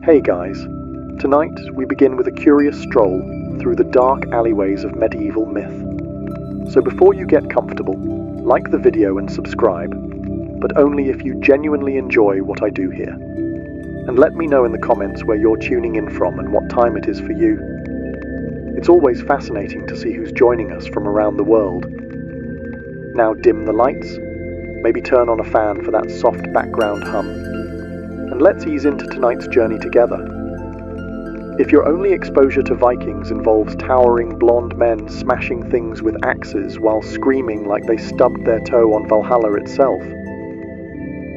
Hey guys, tonight we begin with a curious stroll through the dark alleyways of medieval myth. So before you get comfortable, like the video and subscribe, but only if you genuinely enjoy what I do here. And let me know in the comments where you're tuning in from and what time it is for you. It's always fascinating to see who's joining us from around the world. Now dim the lights, maybe turn on a fan for that soft background hum, and let's ease into tonight's journey together. If your only exposure to Vikings involves towering blonde men smashing things with axes while screaming like they stubbed their toe on Valhalla itself,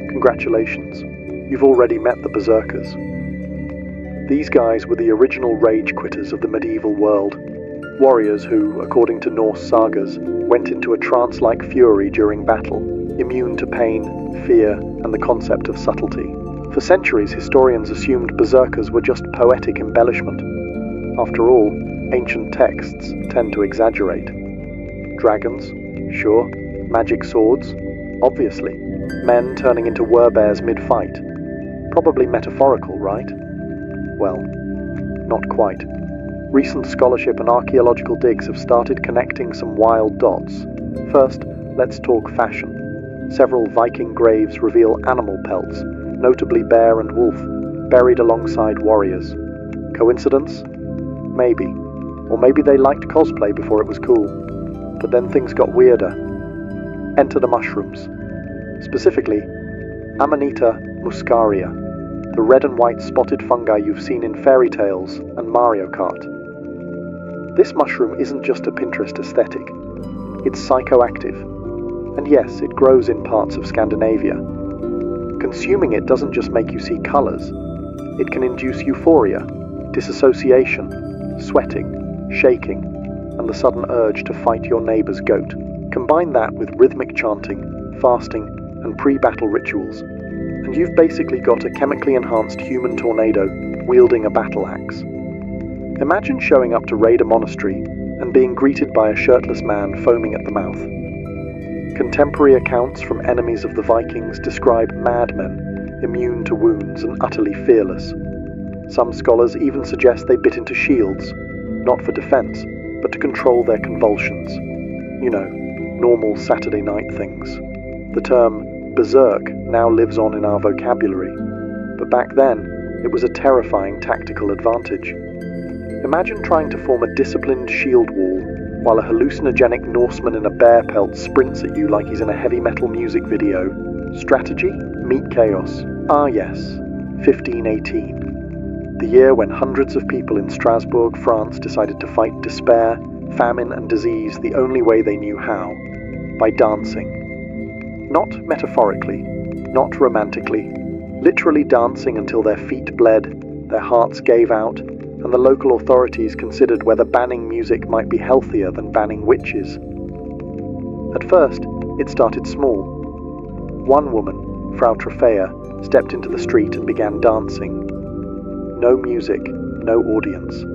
congratulations, you've already met the berserkers. These guys were the original rage quitters of the medieval world, warriors who, according to Norse sagas, went into a trance-like fury during battle, immune to pain, fear, and the concept of subtlety. For centuries, historians assumed berserkers were just poetic embellishment. After all, ancient texts tend to exaggerate. Dragons? Sure. Magic swords? Obviously. Men turning into werebears mid-fight? Probably metaphorical, right? Well, not quite. Recent scholarship and archaeological digs have started connecting some wild dots. First, let's talk fashion. Several Viking graves reveal animal pelts, notably bear and wolf, buried alongside warriors. Coincidence? Maybe. Or maybe they liked cosplay before it was cool. But then things got weirder. Enter the mushrooms. Specifically, Amanita muscaria, the red and white spotted fungi you've seen in fairy tales and Mario Kart. This mushroom isn't just a Pinterest aesthetic. It's psychoactive. And yes, it grows in parts of Scandinavia. Consuming it doesn't just make you see colours. It can induce euphoria, disassociation, sweating, shaking, and the sudden urge to fight your neighbour's goat. Combine that with rhythmic chanting, fasting, and pre-battle rituals, and you've basically got a chemically enhanced human tornado wielding a battle axe. Imagine showing up to raid a monastery and being greeted by a shirtless man foaming at the mouth. Contemporary accounts from enemies of the Vikings describe madmen, immune to wounds and utterly fearless. Some scholars even suggest they bit into shields, not for defense, but to control their convulsions. You know, normal Saturday night things. The term berserk now lives on in our vocabulary, but back then it was a terrifying tactical advantage. Imagine trying to form a disciplined shield wall while a hallucinogenic Norseman in a bear pelt sprints at you like he's in a heavy metal music video. Strategy? Meet chaos. Ah yes, 1518. The year when hundreds of people in Strasbourg, France decided to fight despair, famine and disease the only way they knew how, by dancing. Not metaphorically, not romantically, literally dancing until their feet bled, their hearts gave out, and the local authorities considered whether banning music might be healthier than banning witches. At first, it started small. One woman, Frau Trofea, stepped into the street and began dancing. No music, no audience.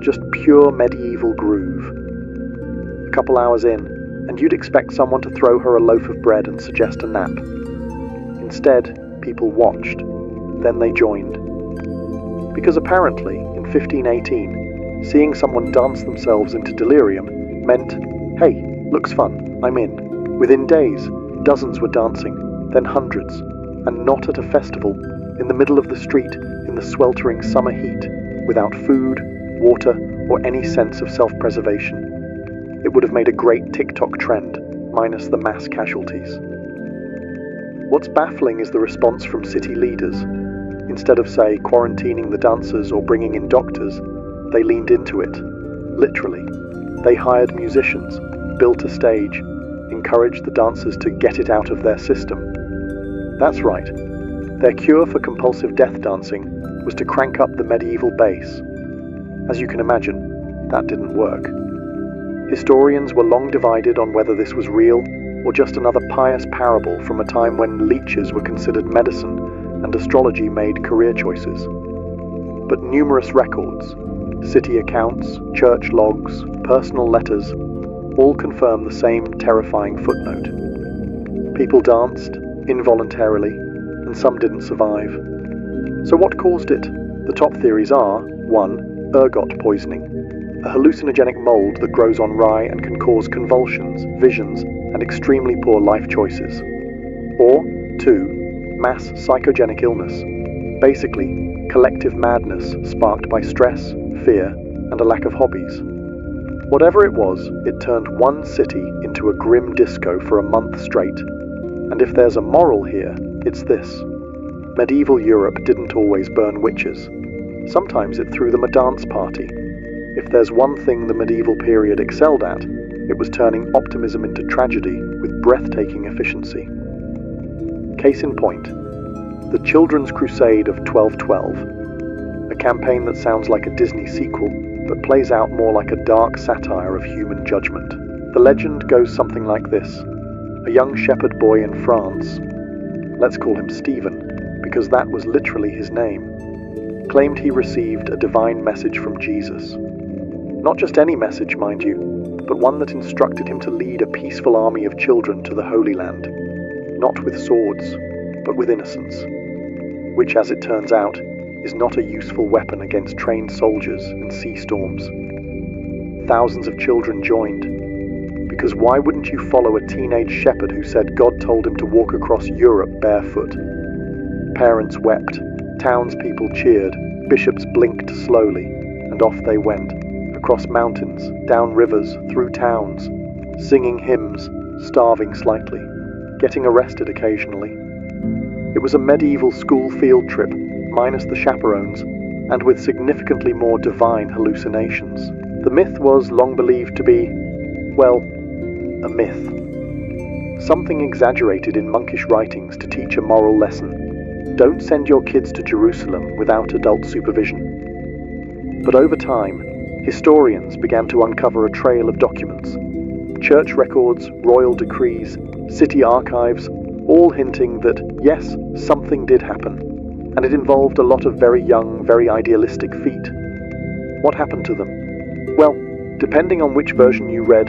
Just pure medieval groove. A couple hours in, and you'd expect someone to throw her a loaf of bread and suggest a nap. Instead, people watched. Then they joined. Because apparently, in 1518, seeing someone dance themselves into delirium meant, hey, looks fun, I'm in. Within days, dozens were dancing, then hundreds, and not at a festival, in the middle of the street, in the sweltering summer heat, without food, water, or any sense of self-preservation. It would have made a great TikTok trend, minus the mass casualties. What's baffling is the response from city leaders. Instead of, say, quarantining the dancers or bringing in doctors, they leaned into it. Literally. They hired musicians, built a stage, encouraged the dancers to get it out of their system. That's right. Their cure for compulsive death dancing was to crank up the medieval bass. As you can imagine, that didn't work. Historians were long divided on whether this was real or just another pious parable from a time when leeches were considered medicine and astrology made career choices. But numerous records, city accounts, church logs, personal letters, all confirm the same terrifying footnote. People danced, involuntarily, and some didn't survive. So what caused it? The top theories are: 1. Ergot poisoning, a hallucinogenic mold that grows on rye and can cause convulsions, visions, and extremely poor life choices. Or 2. Mass psychogenic illness, basically collective madness sparked by stress, fear, and a lack of hobbies. Whatever it was, it turned one city into a grim disco for a month straight. And if there's a moral here, it's this. Medieval Europe didn't always burn witches. Sometimes it threw them a dance party. If there's one thing the medieval period excelled at, it was turning optimism into tragedy with breathtaking efficiency. Case in point, the Children's Crusade of 1212, a campaign that sounds like a Disney sequel, but plays out more like a dark satire of human judgment. The legend goes something like this. A young shepherd boy in France, let's call him Stephen, because that was literally his name, claimed he received a divine message from Jesus. Not just any message, mind you, but one that instructed him to lead a peaceful army of children to the Holy Land, not with swords, but with innocence, which, as it turns out, is not a useful weapon against trained soldiers and sea storms. Thousands of children joined, because why wouldn't you follow a teenage shepherd who said God told him to walk across Europe barefoot? Parents wept, townspeople cheered, bishops blinked slowly, and off they went, across mountains, down rivers, through towns, singing hymns, starving slightly, getting arrested occasionally. It was a medieval school field trip, minus the chaperones, and with significantly more divine hallucinations. The myth was long believed to be, well, a myth. Something exaggerated in monkish writings to teach a moral lesson. Don't send your kids to Jerusalem without adult supervision. But over time, historians began to uncover a trail of documents. Church records, royal decrees, city archives, all hinting that, yes, something did happen. And it involved a lot of very young, very idealistic feet. What happened to them? Well, depending on which version you read,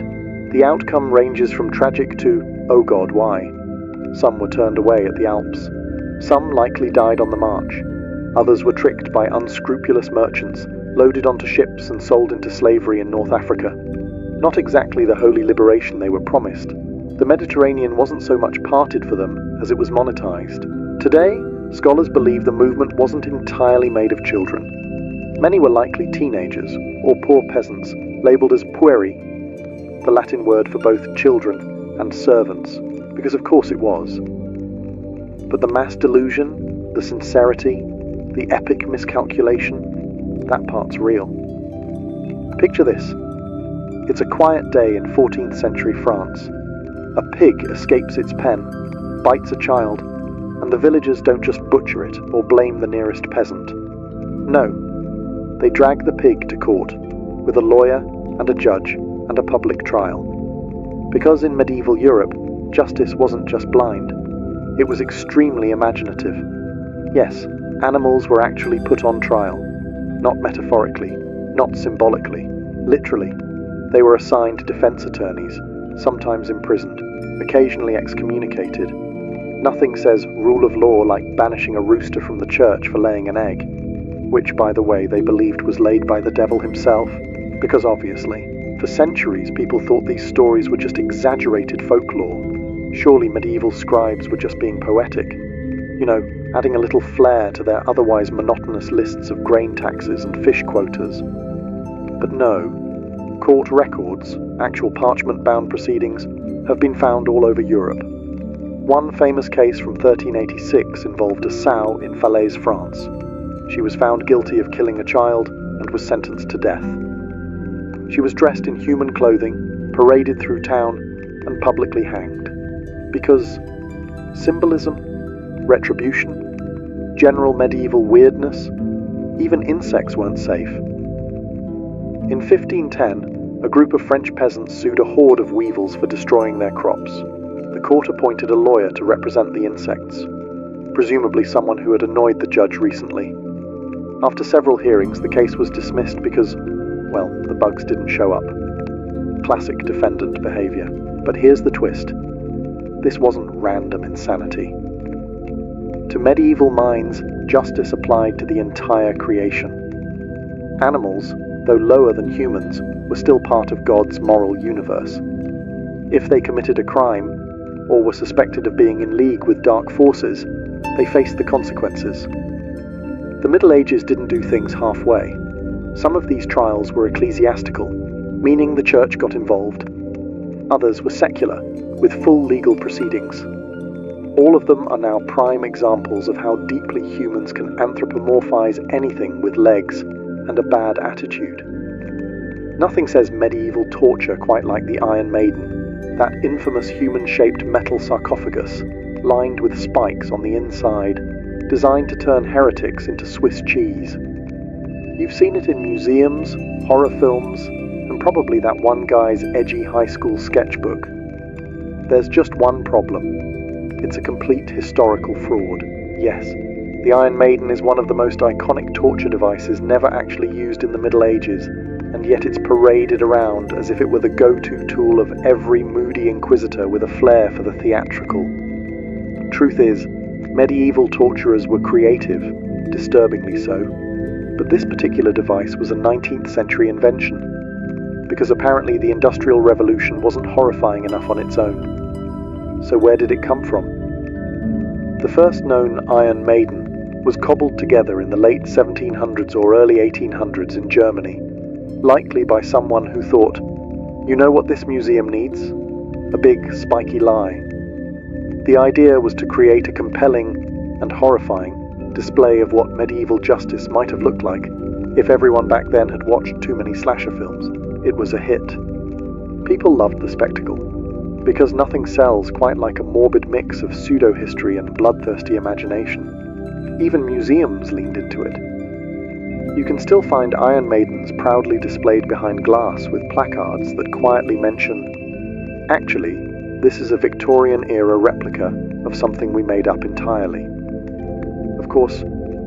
the outcome ranges from tragic to, oh God, why? Some were turned away at the Alps. Some likely died on the march. Others were tricked by unscrupulous merchants, loaded onto ships and sold into slavery in North Africa. Not exactly the holy liberation they were promised. The Mediterranean wasn't so much parted for them as it was monetized. Today, scholars believe the movement wasn't entirely made of children. Many were likely teenagers, or poor peasants, labelled as pueri, the Latin word for both children and servants, because of course it was. But the mass delusion, the sincerity, the epic miscalculation, that part's real. Picture this. It's a quiet day in 14th century France. A pig escapes its pen, bites a child, and the villagers don't just butcher it or blame the nearest peasant. No, they drag the pig to court, with a lawyer and a judge and a public trial. Because in medieval Europe, justice wasn't just blind, it was extremely imaginative. Yes, animals were actually put on trial, not metaphorically, not symbolically, literally. They were assigned defense attorneys, sometimes imprisoned, occasionally excommunicated. Nothing says rule of law like banishing a rooster from the church for laying an egg, which, by the way, they believed was laid by the devil himself, because obviously, for centuries people thought these stories were just exaggerated folklore. Surely medieval scribes were just being poetic, adding a little flair to their otherwise monotonous lists of grain taxes and fish quotas. But no. Court records, actual parchment-bound proceedings, have been found all over Europe. One famous case from 1386 involved a sow in Falaise, France. She was found guilty of killing a child and was sentenced to death. She was dressed in human clothing, paraded through town, and publicly hanged. Because symbolism, retribution, general medieval weirdness, even insects weren't safe. In 1510, a group of French peasants sued a horde of weevils for destroying their crops. The court appointed a lawyer to represent the insects, presumably someone who had annoyed the judge recently. After several hearings, the case was dismissed because, well, the bugs didn't show up. Classic defendant behavior. But here's the twist. This wasn't random insanity. To medieval minds, justice applied to the entire creation. Animals, though lower than humans, were still part of God's moral universe. If they committed a crime, or were suspected of being in league with dark forces, they faced the consequences. The Middle Ages didn't do things halfway. Some of these trials were ecclesiastical, meaning the church got involved. Others were secular, with full legal proceedings. All of them are now prime examples of how deeply humans can anthropomorphize anything with legs and a bad attitude. Nothing says medieval torture quite like the Iron Maiden, that infamous human-shaped metal sarcophagus, lined with spikes on the inside, designed to turn heretics into Swiss cheese. You've seen it in museums, horror films, and probably that one guy's edgy high school sketchbook. There's just one problem. It's a complete historical fraud. Yes, the Iron Maiden is one of the most iconic torture devices never actually used in the Middle Ages, and yet it's paraded around as if it were the go-to tool of every moody inquisitor with a flair for the theatrical. Truth is, medieval torturers were creative, disturbingly so, but this particular device was a 19th century invention, because apparently the Industrial Revolution wasn't horrifying enough on its own. So where did it come from? The first known Iron Maiden was cobbled together in the late 1700s or early 1800s in Germany, likely by someone who thought, you know what this museum needs? A big, spiky lie. The idea was to create a compelling and horrifying display of what medieval justice might have looked like if everyone back then had watched too many slasher films. It was a hit. People loved the spectacle, because nothing sells quite like a morbid mix of pseudo-history and bloodthirsty imagination. Even museums leaned into it. You can still find Iron Maidens proudly displayed behind glass with placards that quietly mention, actually, this is a Victorian-era replica of something we made up entirely. Of course,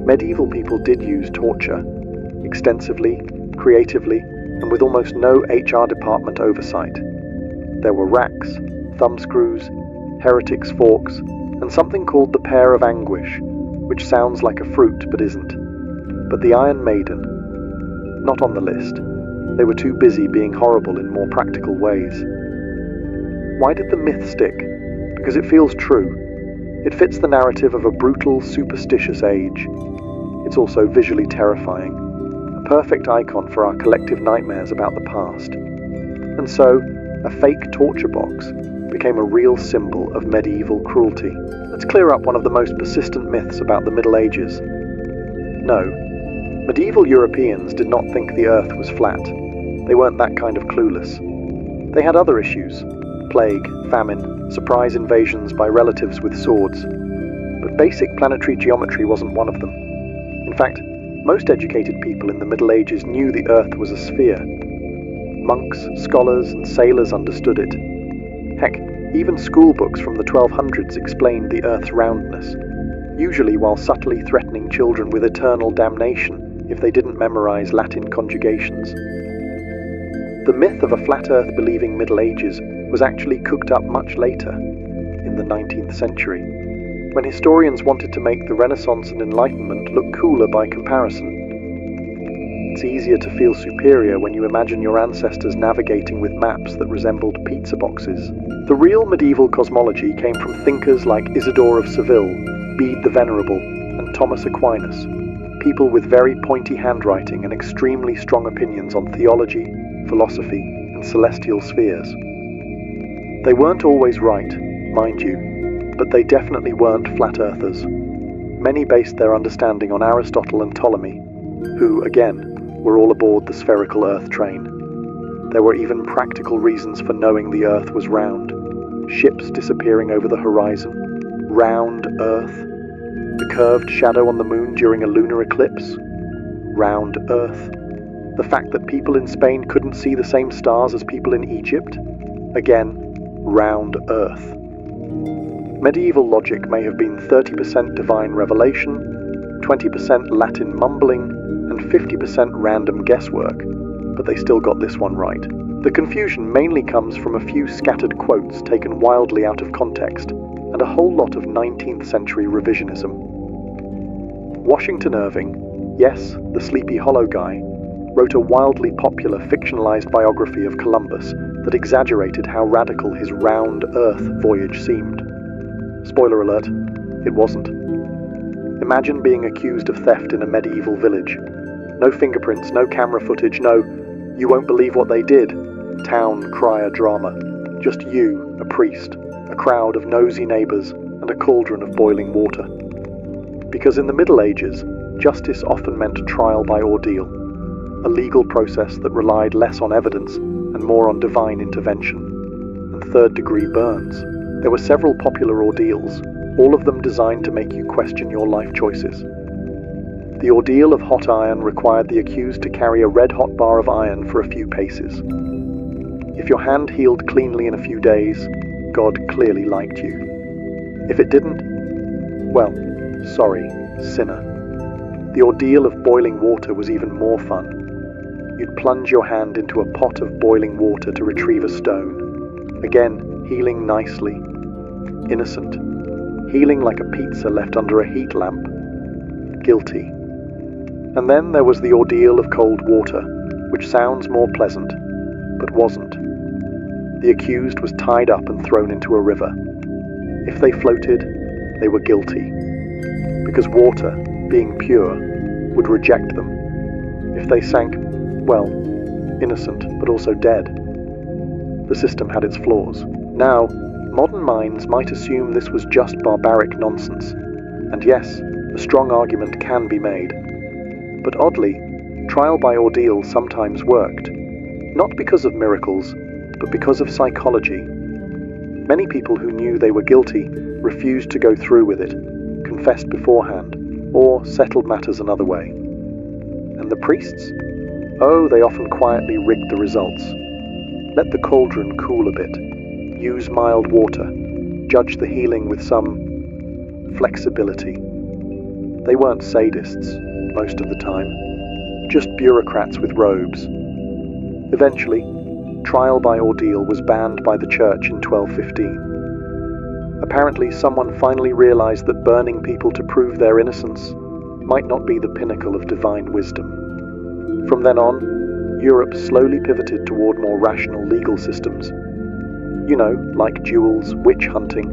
medieval people did use torture, extensively, creatively, and with almost no HR department oversight. There were racks, thumbscrews, heretics' forks, and something called the pear of anguish, which sounds like a fruit but isn't. But the Iron Maiden, not on the list. They were too busy being horrible in more practical ways. Why did the myth stick? Because it feels true. It fits the narrative of a brutal, superstitious age. It's also visually terrifying, a perfect icon for our collective nightmares about the past. And so, a fake torture box became a real symbol of medieval cruelty. Let's clear up one of the most persistent myths about the Middle Ages. No. Medieval Europeans did not think the earth was flat. They weren't that kind of clueless. They had other issues: plague, famine, surprise invasions by relatives with swords. But basic planetary geometry wasn't one of them. In fact, most educated people in the Middle Ages knew the earth was a sphere. Monks, scholars, and sailors understood it. Heck, even school books from the 1200s explained the earth's roundness, usually while subtly threatening children with eternal damnation if they didn't memorize Latin conjugations. The myth of a flat earth believing Middle Ages was actually cooked up much later, in the 19th century, when historians wanted to make the Renaissance and Enlightenment look cooler by comparison. It's easier to feel superior when you imagine your ancestors navigating with maps that resembled pizza boxes. The real medieval cosmology came from thinkers like Isidore of Seville, Bede the Venerable, and Thomas Aquinas, people with very pointy handwriting and extremely strong opinions on theology, philosophy, and celestial spheres. They weren't always right, mind you, but they definitely weren't flat earthers. Many based their understanding on Aristotle and Ptolemy, who, again, were all aboard the spherical Earth train. There were even practical reasons for knowing the Earth was round. Ships disappearing over the horizon, round Earth, the curved shadow on the moon during a lunar eclipse, round Earth, the fact that people in Spain couldn't see the same stars as people in Egypt, again, round Earth. Medieval logic may have been 30% divine revelation, 20% Latin mumbling, and 50% random guesswork, but they still got this one right. The confusion mainly comes from a few scattered quotes taken wildly out of context, and a whole lot of 19th century revisionism. Washington Irving, yes, the Sleepy Hollow guy, wrote a wildly popular fictionalized biography of Columbus that exaggerated how radical his round Earth voyage seemed. Spoiler alert, it wasn't. Imagine being accused of theft in a medieval village. No fingerprints, no camera footage, no, you won't believe what they did, town crier drama. Just you, a priest, a crowd of nosy neighbors, and a cauldron of boiling water. Because in the Middle Ages, justice often meant trial by ordeal, a legal process that relied less on evidence and more on divine intervention, and third-degree burns. There were several popular ordeals, all of them designed to make you question your life choices. The ordeal of hot iron required the accused to carry a red-hot bar of iron for a few paces. If your hand healed cleanly in a few days, God clearly liked you. If it didn't, well, sorry, sinner. The ordeal of boiling water was even more fun. You'd plunge your hand into a pot of boiling water to retrieve a stone. Again, healing nicely. Innocent. Healing like a pizza left under a heat lamp. Guilty. And then there was the ordeal of cold water, which sounds more pleasant, but wasn't. The accused was tied up and thrown into a river. If they floated, they were guilty. Because water, being pure, would reject them. If they sank, well, innocent, but also dead. The system had its flaws. Now, modern minds might assume this was just barbaric nonsense. And yes, a strong argument can be made. But oddly, trial by ordeal sometimes worked. Not because of miracles, but because of psychology. Many people who knew they were guilty refused to go through with it, confessed beforehand, or settled matters another way. And the priests? Oh, they often quietly rigged the results. Let the cauldron cool a bit. Use mild water. Judge the healing with some flexibility. They weren't sadists, most of the time. Just bureaucrats with robes. Eventually, trial by ordeal was banned by the church in 1215. Apparently, someone finally realized that burning people to prove their innocence might not be the pinnacle of divine wisdom. From then on, Europe slowly pivoted toward more rational legal systems. You know, like duels, witch hunting,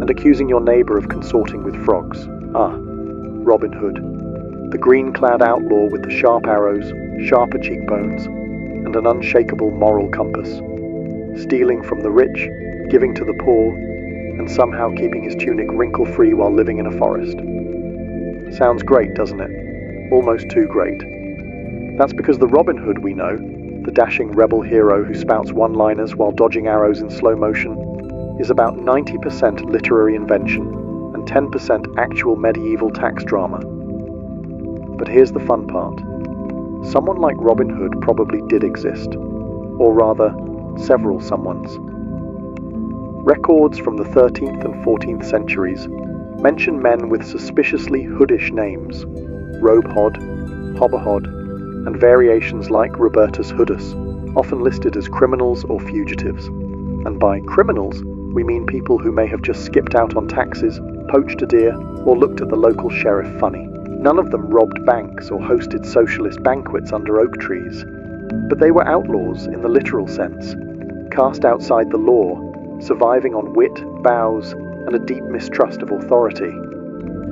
and accusing your neighbor of consorting with frogs. Ah, Robin Hood, the green-clad outlaw with the sharp arrows, sharper cheekbones, and an unshakable moral compass. Stealing from the rich, giving to the poor, and somehow keeping his tunic wrinkle-free while living in a forest. Sounds great, doesn't it? Almost too great. That's because the Robin Hood we know, the dashing rebel hero who spouts one-liners while dodging arrows in slow motion, is about 90% literary invention and 10% actual medieval tax drama. But here's the fun part. Someone like Robin Hood probably did exist, or rather, several someones. Records from the 13th and 14th centuries mention men with suspiciously hoodish names, Robehod, Hobahod, and variations like Robertus Hoodus, often listed as criminals or fugitives. And by criminals, we mean people who may have just skipped out on taxes, poached a deer, or looked at the local sheriff funny. None of them robbed banks or hosted socialist banquets under oak trees. But they were outlaws in the literal sense, cast outside the law, surviving on wit, vows, and a deep mistrust of authority.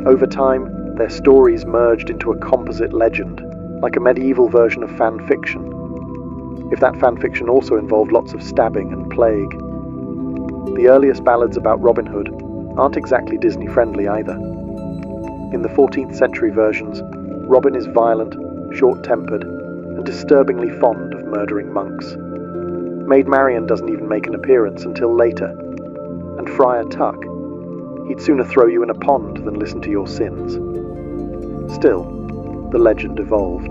Over time, their stories merged into a composite legend, like a medieval version of fan fiction. If that fan fiction also involved lots of stabbing and plague. The earliest ballads about Robin Hood aren't exactly Disney-friendly either. In the 14th century versions, Robin is violent, short-tempered, and disturbingly fond of murdering monks. Maid Marian doesn't even make an appearance until later. And Friar Tuck, he'd sooner throw you in a pond than listen to your sins. Still, the legend evolved.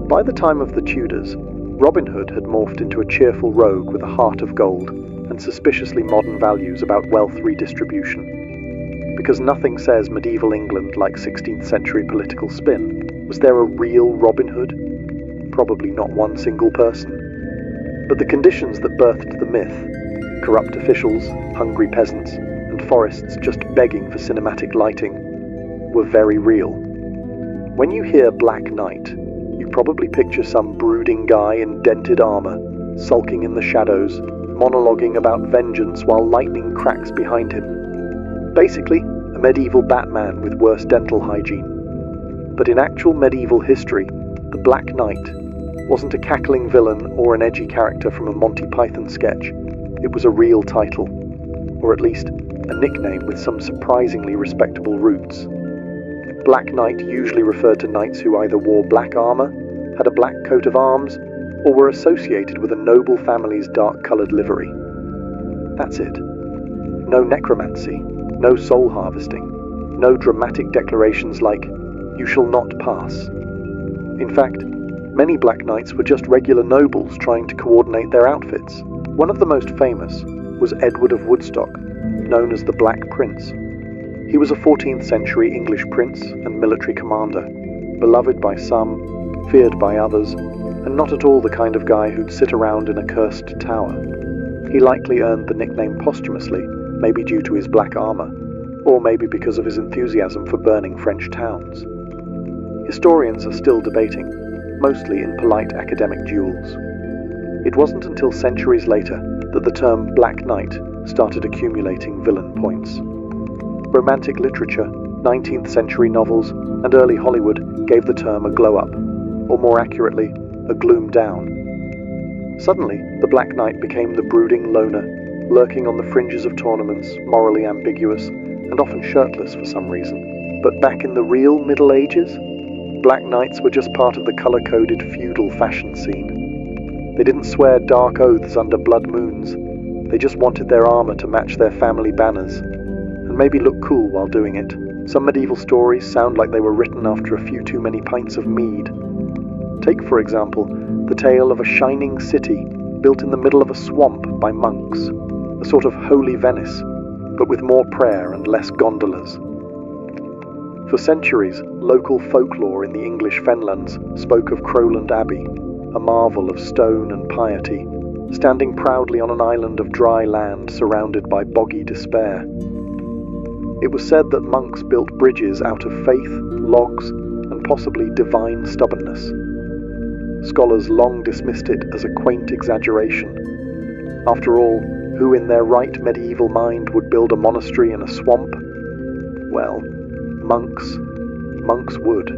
By the time of the Tudors, Robin Hood had morphed into a cheerful rogue with a heart of gold and suspiciously modern values about wealth redistribution. Because nothing says medieval England like 16th century political spin. Was there a real Robin Hood? Probably not one single person. But the conditions that birthed the myth, corrupt officials, hungry peasants, and forests just begging for cinematic lighting, were very real. When you hear Black Knight, you probably picture some brooding guy in dented armor, sulking in the shadows, monologuing about vengeance while lightning cracks behind him. Basically, a medieval Batman with worse dental hygiene. But in actual medieval history, the Black Knight wasn't a cackling villain or an edgy character from a Monty Python sketch. It was a real title, or at least a nickname with some surprisingly respectable roots. Black Knight usually referred to knights who either wore black armor, had a black coat of arms, or were associated with a noble family's dark-colored livery. That's it. No necromancy, no soul harvesting, no dramatic declarations like, "You shall not pass." In fact, many Black Knights were just regular nobles trying to coordinate their outfits. One of the most famous was Edward of Woodstock, known as the Black Prince. He was a 14th century English prince and military commander, beloved by some, feared by others, and not at all the kind of guy who'd sit around in a cursed tower. He likely earned the nickname posthumously, maybe due to his black armor, or maybe because of his enthusiasm for burning French towns. Historians are still debating, mostly in polite academic duels. It wasn't until centuries later that the term Black Knight started accumulating villain points. Romantic literature, 19th century novels, and early Hollywood gave the term a glow-up, or more accurately, a gloom down. Suddenly, the Black Knight became the brooding loner, lurking on the fringes of tournaments, morally ambiguous, and often shirtless for some reason. But back in the real Middle Ages, Black Knights were just part of the color-coded feudal fashion scene. They didn't swear dark oaths under blood moons. They just wanted their armor to match their family banners, and maybe look cool while doing it. Some medieval stories sound like they were written after a few too many pints of mead. Take, for example, the tale of a shining city built in the middle of a swamp by monks, a sort of holy Venice, but with more prayer and less gondolas. For centuries, local folklore in the English Fenlands spoke of Crowland Abbey, a marvel of stone and piety, standing proudly on an island of dry land surrounded by boggy despair. It was said that monks built bridges out of faith, logs, and possibly divine stubbornness. Scholars long dismissed it as a quaint exaggeration. After all, who in their right medieval mind would build a monastery in a swamp? Well, monks would.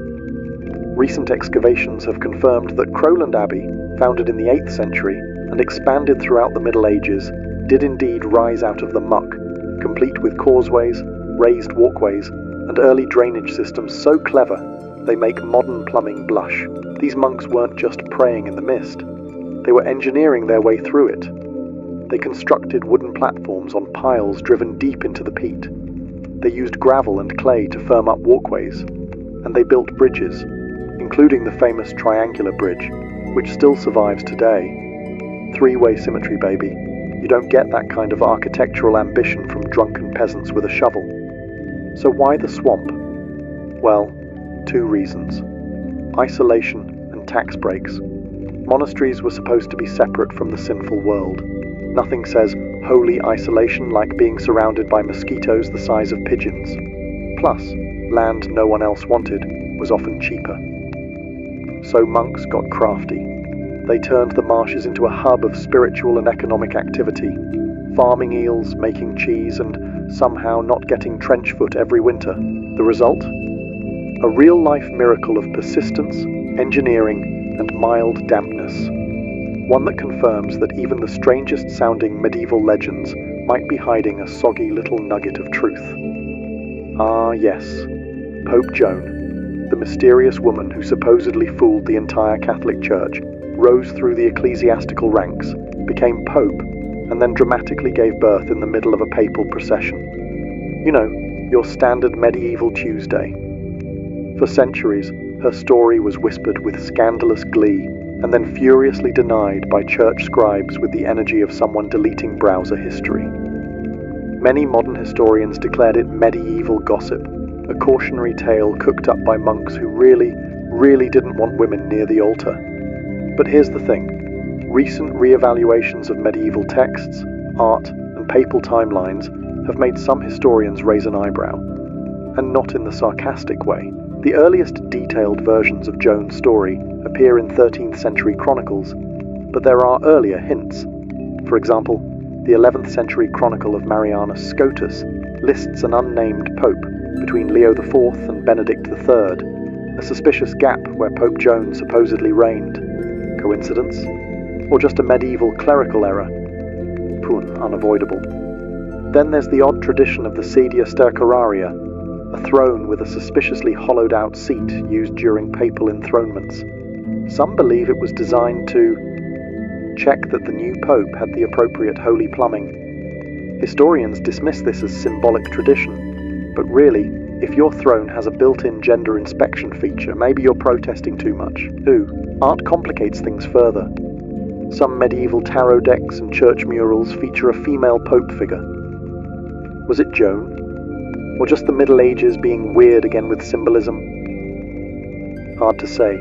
Recent excavations have confirmed that Crowland Abbey, founded in the 8th century and expanded throughout the Middle Ages, did indeed rise out of the muck, complete with causeways, raised walkways, and early drainage systems so clever they make modern plumbing blush. These monks weren't just praying in the mist, they were engineering their way through it. They constructed wooden platforms on piles driven deep into the peat. They used gravel and clay to firm up walkways, and they built bridges, including the famous triangular bridge, which still survives today. Three-way symmetry, baby. You don't get that kind of architectural ambition from drunken peasants with a shovel. So why the swamp? Well, two reasons. Isolation and tax breaks. Monasteries were supposed to be separate from the sinful world. Nothing says holy isolation like being surrounded by mosquitoes the size of pigeons. Plus, land no one else wanted was often cheaper. So monks got crafty. They turned the marshes into a hub of spiritual and economic activity, farming eels, making cheese, and somehow not getting trench foot every winter. The result? A real-life miracle of persistence, engineering, and mild dampness. One that confirms that even the strangest-sounding medieval legends might be hiding a soggy little nugget of truth. Ah, yes, Pope Joan, the mysterious woman who supposedly fooled the entire Catholic Church, rose through the ecclesiastical ranks, became Pope, and then dramatically gave birth in the middle of a papal procession. You know, your standard medieval Tuesday. For centuries, her story was whispered with scandalous glee, and then furiously denied by church scribes with the energy of someone deleting browser history. Many modern historians declared it medieval gossip, a cautionary tale cooked up by monks who really didn't want women near the altar. But here's the thing. Recent re-evaluations of medieval texts, art, and papal timelines have made some historians raise an eyebrow. And not in the sarcastic way, The earliest detailed versions of Joan's story appear in 13th century chronicles, but there are earlier hints. For example, the 11th century chronicle of Marianus Scotus lists an unnamed pope between Leo IV and Benedict III, a suspicious gap where Pope Joan supposedly reigned. Coincidence? Or just a medieval clerical error? Pun, unavoidable. Then there's the odd tradition of the sedia stercoraria, a throne with a suspiciously hollowed-out seat used during papal enthronements. Some believe it was designed to check that the new pope had the appropriate holy plumbing. Historians dismiss this as symbolic tradition, but really, if your throne has a built-in gender inspection feature, maybe you're protesting too much. Art complicates things further. Some medieval tarot decks and church murals feature a female pope figure. Was it Joan? Or just the Middle Ages being weird again with symbolism? Hard to say.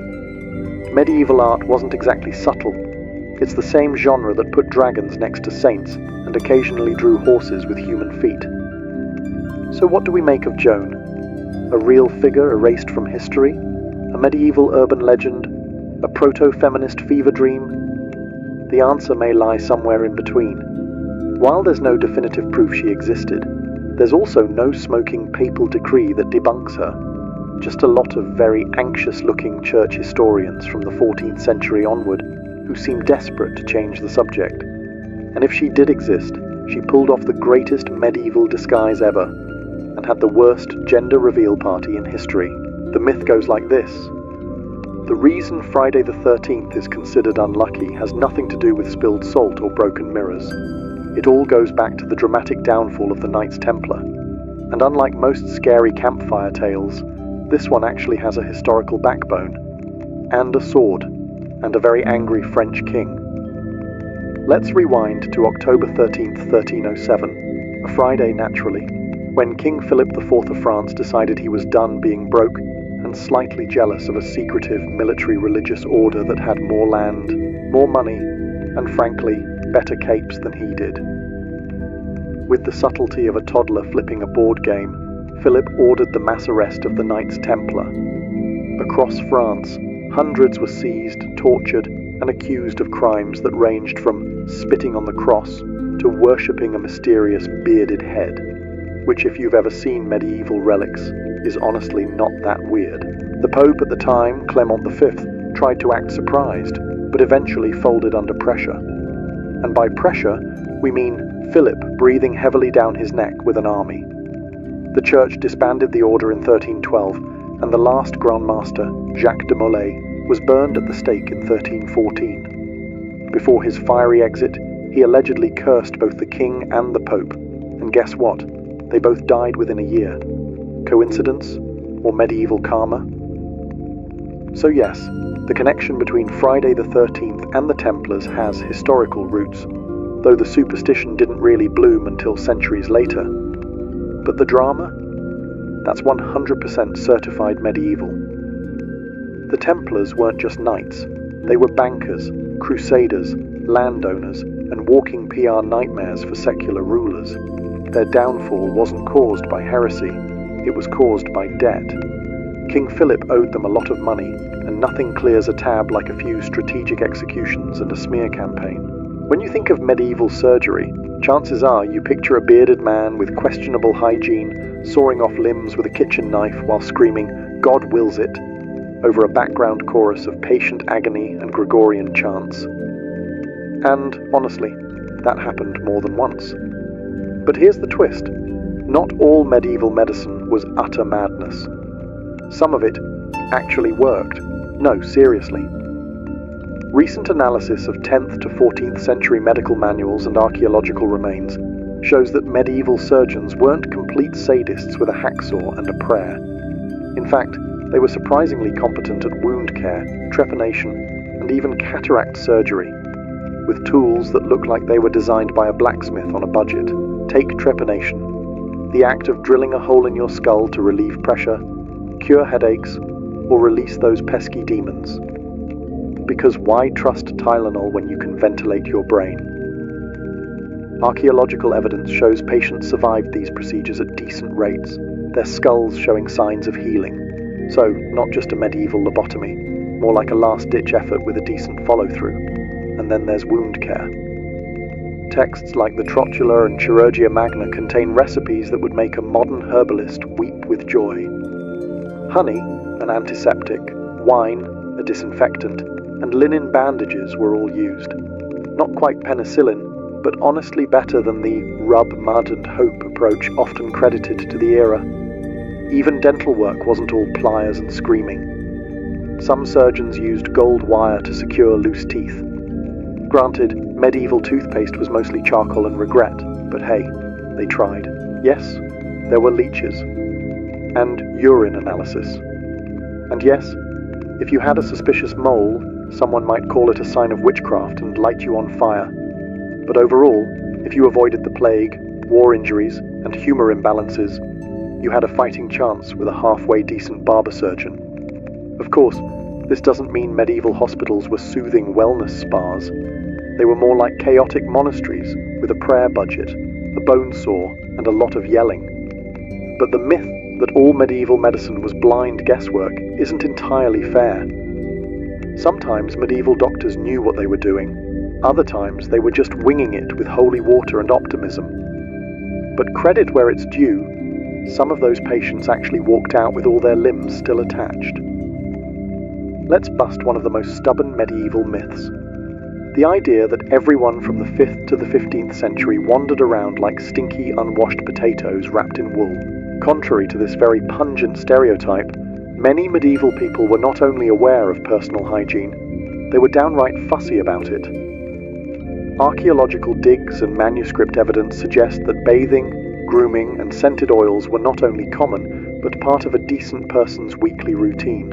Medieval art wasn't exactly subtle. It's the same genre that put dragons next to saints and occasionally drew horses with human feet. So what do we make of Joan? A real figure erased from history? A medieval urban legend? A proto-feminist fever dream? The answer may lie somewhere in between. While there's no definitive proof she existed, there's also no smoking papal decree that debunks her. Just a lot of very anxious-looking church historians from the 14th century onward who seem desperate to change the subject. And if she did exist, she pulled off the greatest medieval disguise ever and had the worst gender reveal party in history. The myth goes like this. The reason Friday the 13th is considered unlucky has nothing to do with spilled salt or broken mirrors. It all goes back to the dramatic downfall of the Knights Templar. And unlike most scary campfire tales, this one actually has a historical backbone, and a sword, and a very angry French king. Let's rewind to October 13th, 1307, a Friday naturally, when King Philip IV of France decided he was done being broke and slightly jealous of a secretive military religious order that had more land, more money, and frankly, better capes than he did. With the subtlety of a toddler flipping a board game, Philip ordered the mass arrest of the Knights Templar. Across France, hundreds were seized, tortured, and accused of crimes that ranged from spitting on the cross to worshipping a mysterious bearded head, which, if you've ever seen medieval relics, is honestly not that weird. The Pope at the time, Clement V, tried to act surprised, but eventually folded under pressure. And by pressure, we mean Philip breathing heavily down his neck with an army. The church disbanded the order in 1312, and the last Grand Master, Jacques de Molay, was burned at the stake in 1314. Before his fiery exit, he allegedly cursed both the king and the Pope, and guess what? They both died within a year. Coincidence? Or medieval karma? So yes, the connection between Friday the 13th and the Templars has historical roots, though the superstition didn't really bloom until centuries later. But the drama? That's 100% certified medieval. The Templars weren't just knights. They were bankers, crusaders, landowners, and walking PR nightmares for secular rulers. Their downfall wasn't caused by heresy, it was caused by debt. King Philip owed them a lot of money, and nothing clears a tab like a few strategic executions and a smear campaign. When you think of medieval surgery, chances are you picture a bearded man with questionable hygiene, sawing off limbs with a kitchen knife while screaming, "God wills it," over a background chorus of patient agony and Gregorian chants. And, honestly, that happened more than once. But here's the twist. Not all medieval medicine was utter madness. Some of it actually worked. No, seriously. Recent analysis of 10th to 14th century medical manuals and archaeological remains shows that medieval surgeons weren't complete sadists with a hacksaw and a prayer. In fact, they were surprisingly competent at wound care, trepanation, and even cataract surgery, with tools that look like they were designed by a blacksmith on a budget. Take trepanation, the act of drilling a hole in your skull to relieve pressure, cure headaches, or release those pesky demons. Because why trust Tylenol when you can ventilate your brain? Archaeological evidence shows patients survived these procedures at decent rates, their skulls showing signs of healing. So, not just a medieval lobotomy, more like a last-ditch effort with a decent follow-through. And then there's wound care. Texts like the Trotula and Chirurgia Magna contain recipes that would make a modern herbalist weep with joy. Honey, an antiseptic, wine, a disinfectant, and linen bandages were all used. Not quite penicillin, but honestly better than the rub, mud and hope approach often credited to the era. Even dental work wasn't all pliers and screaming. Some surgeons used gold wire to secure loose teeth. Granted, medieval toothpaste was mostly charcoal and regret, but hey, they tried. Yes, there were leeches. And urine analysis. And yes, if you had a suspicious mole, someone might call it a sign of witchcraft and light you on fire. But overall, if you avoided the plague, war injuries, and humour imbalances, you had a fighting chance with a halfway decent barber surgeon. Of course, this doesn't mean medieval hospitals were soothing wellness spas. They were more like chaotic monasteries with a prayer budget, a bone saw, and a lot of yelling. But the myth that all medieval medicine was blind guesswork isn't entirely fair. Sometimes medieval doctors knew what they were doing. Other times they were just winging it with holy water and optimism. But credit where it's due, some of those patients actually walked out with all their limbs still attached. Let's bust one of the most stubborn medieval myths. The idea that everyone from the 5th to the 15th century wandered around like stinky, unwashed potatoes wrapped in wool. Contrary to this very pungent stereotype, many medieval people were not only aware of personal hygiene, they were downright fussy about it. Archaeological digs and manuscript evidence suggest that bathing, grooming, and scented oils were not only common, but part of a decent person's weekly routine.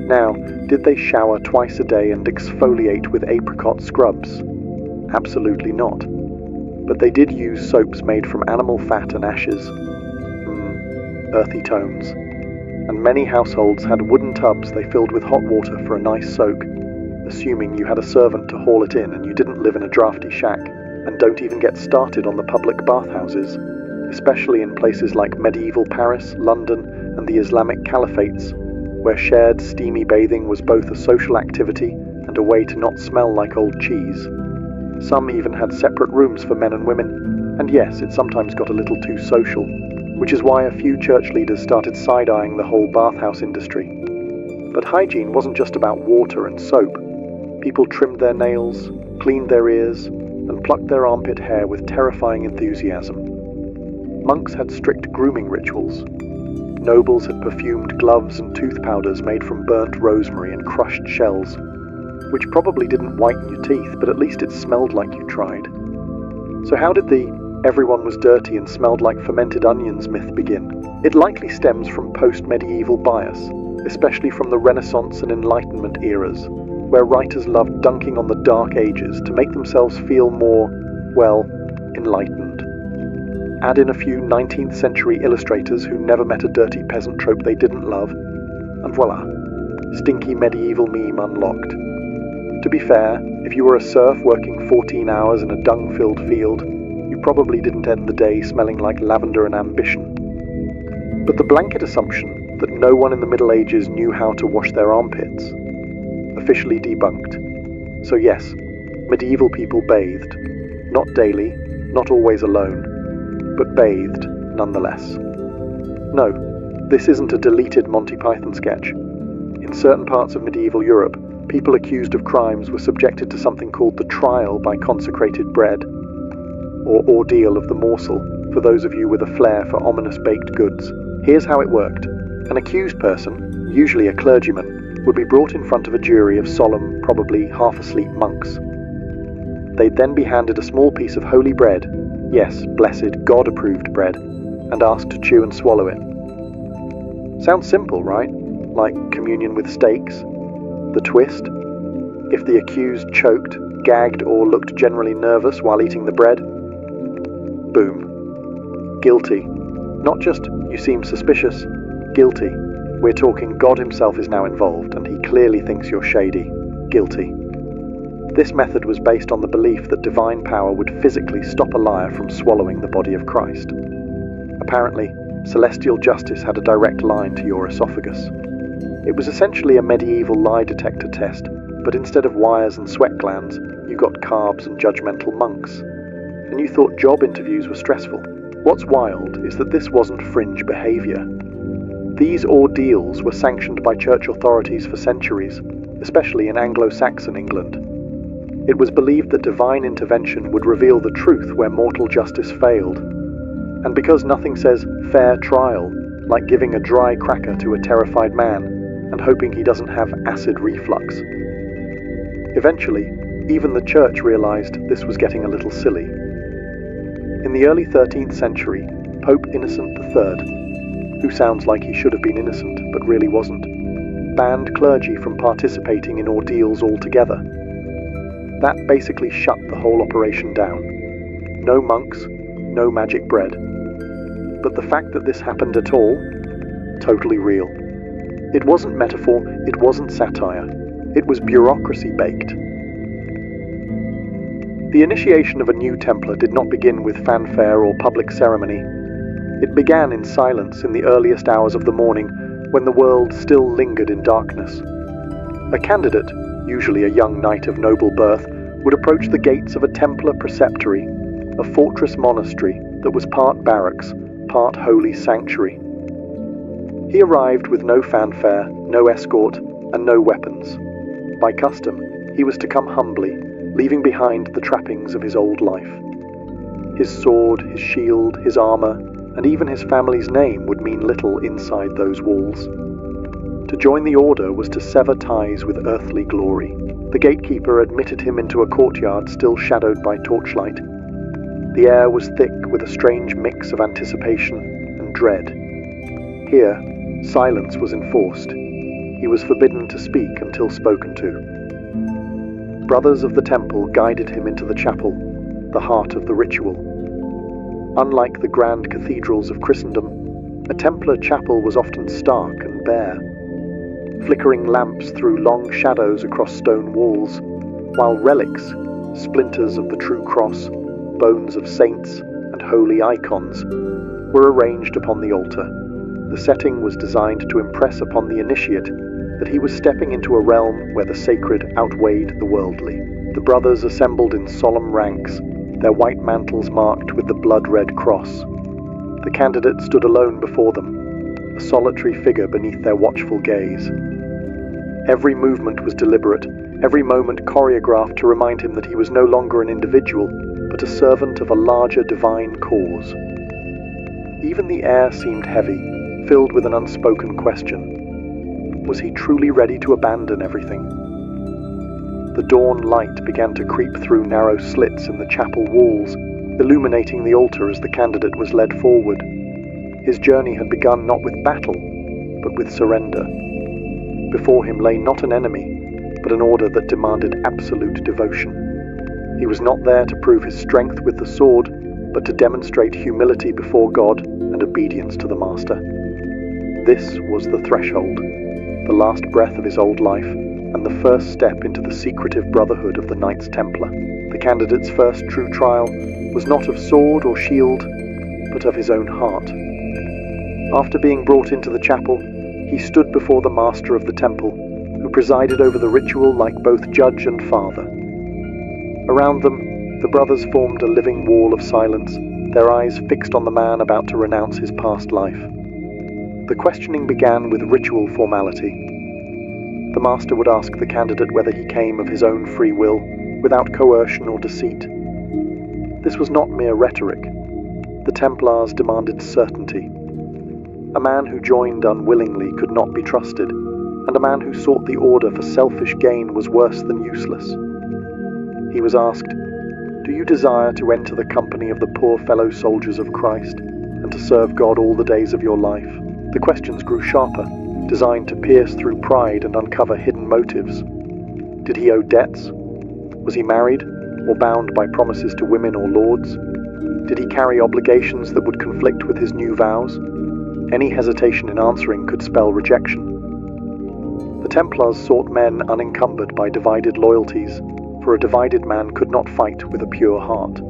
Now, did they shower twice a day and exfoliate with apricot scrubs? Absolutely not. But they did use soaps made from animal fat and ashes. Earthy tones. And many households had wooden tubs they filled with hot water for a nice soak, assuming you had a servant to haul it in and you didn't live in a drafty shack. And don't even get started on the public bathhouses, especially in places like medieval Paris, London, and the Islamic caliphates, where shared steamy bathing was both a social activity and a way to not smell like old cheese. Some even had separate rooms for men and women, and yes, it sometimes got a little too social, which is why a few church leaders started side-eyeing the whole bathhouse industry. But hygiene wasn't just about water and soap. People trimmed their nails, cleaned their ears, and plucked their armpit hair with terrifying enthusiasm. Monks had strict grooming rituals. Nobles had perfumed gloves and tooth powders made from burnt rosemary and crushed shells, which probably didn't whiten your teeth, but at least it smelled like you tried. So how did the everyone was dirty and smelled like fermented onions myth begin? It likely stems from post-medieval bias, especially from the Renaissance and Enlightenment eras, where writers loved dunking on the Dark Ages to make themselves feel more, well, enlightened. Add in a few 19th century illustrators who never met a dirty peasant trope they didn't love, and voila, stinky medieval meme unlocked. To be fair, if you were a serf working 14 hours in a dung-filled field, you probably didn't end the day smelling like lavender and ambition. But the blanket assumption that no one in the Middle Ages knew how to wash their armpits, officially debunked. So yes, medieval people bathed. Not daily, not always alone, but bathed nonetheless. No, this isn't a deleted Monty Python sketch. In certain parts of medieval Europe, people accused of crimes were subjected to something called the trial by consecrated bread, or ordeal of the morsel, for those of you with a flair for ominous baked goods. Here's how it worked. An accused person, usually a clergyman, would be brought in front of a jury of solemn, probably half-asleep monks. They'd then be handed a small piece of holy bread, yes, blessed, God-approved bread, and asked to chew and swallow it. Sounds simple, right? Like communion with steaks. The twist? If the accused choked, gagged, or looked generally nervous while eating the bread, boom. Guilty. Not just, you seem suspicious, guilty. We're talking God himself is now involved, and he clearly thinks you're shady. Guilty. This method was based on the belief that divine power would physically stop a liar from swallowing the body of Christ. Apparently, celestial justice had a direct line to your esophagus. It was essentially a medieval lie detector test, but instead of wires and sweat glands, you got carbs and judgmental monks. And you thought job interviews were stressful. What's wild is that this wasn't fringe behavior. These ordeals were sanctioned by church authorities for centuries, especially in Anglo-Saxon England. It was believed that divine intervention would reveal the truth where mortal justice failed. And because nothing says fair trial, like giving a dry cracker to a terrified man and hoping he doesn't have acid reflux. Eventually, even the church realized this was getting a little silly. In the early 13th century, Pope Innocent III, who sounds like he should have been innocent but really wasn't, banned clergy from participating in ordeals altogether. That basically shut the whole operation down. No monks, no magic bread. But the fact that this happened at all, totally real. It wasn't metaphor, it wasn't satire. It was bureaucracy baked. The initiation of a new Templar did not begin with fanfare or public ceremony. It began in silence in the earliest hours of the morning, when the world still lingered in darkness. A candidate, usually a young knight of noble birth, would approach the gates of a Templar preceptory, a fortress monastery that was part barracks, part holy sanctuary. He arrived with no fanfare, no escort, and no weapons. By custom, he was to come humbly, leaving behind the trappings of his old life. His sword, his shield, his armor, and even his family's name would mean little inside those walls. To join the order was to sever ties with earthly glory. The gatekeeper admitted him into a courtyard still shadowed by torchlight. The air was thick with a strange mix of anticipation and dread. Here, silence was enforced. He was forbidden to speak until spoken to. Brothers of the temple guided him into the chapel, the heart of the ritual. Unlike the grand cathedrals of Christendom, a Templar chapel was often stark and bare. Flickering lamps threw long shadows across stone walls, while relics, splinters of the true cross, bones of saints, and holy icons, were arranged upon the altar. The setting was designed to impress upon the initiate that he was stepping into a realm where the sacred outweighed the worldly. The brothers assembled in solemn ranks, their white mantles marked with the blood-red cross. The candidate stood alone before them, a solitary figure beneath their watchful gaze. Every movement was deliberate, every moment choreographed to remind him that he was no longer an individual, but a servant of a larger divine cause. Even the air seemed heavy, filled with an unspoken question. Was he truly ready to abandon everything? The dawn light began to creep through narrow slits in the chapel walls, illuminating the altar as the candidate was led forward. His journey had begun not with battle, but with surrender. Before him lay not an enemy, but an order that demanded absolute devotion. He was not there to prove his strength with the sword, but to demonstrate humility before God and obedience to the Master. This was the threshold, the last breath of his old life, and the first step into the secretive brotherhood of the Knights Templar. The candidate's first true trial was not of sword or shield, but of his own heart. After being brought into the chapel, he stood before the master of the temple, who presided over the ritual like both judge and father. Around them, the brothers formed a living wall of silence, their eyes fixed on the man about to renounce his past life. The questioning began with ritual formality. The master would ask the candidate whether he came of his own free will, without coercion or deceit. This was not mere rhetoric. The Templars demanded certainty. A man who joined unwillingly could not be trusted, and a man who sought the order for selfish gain was worse than useless. He was asked, "Do you desire to enter the company of the poor fellow soldiers of Christ, and to serve God all the days of your life?" The questions grew sharper, designed to pierce through pride and uncover hidden motives. Did he owe debts? Was he married, or bound by promises to women or lords? Did he carry obligations that would conflict with his new vows? Any hesitation in answering could spell rejection. The Templars sought men unencumbered by divided loyalties, for a divided man could not fight with a pure heart.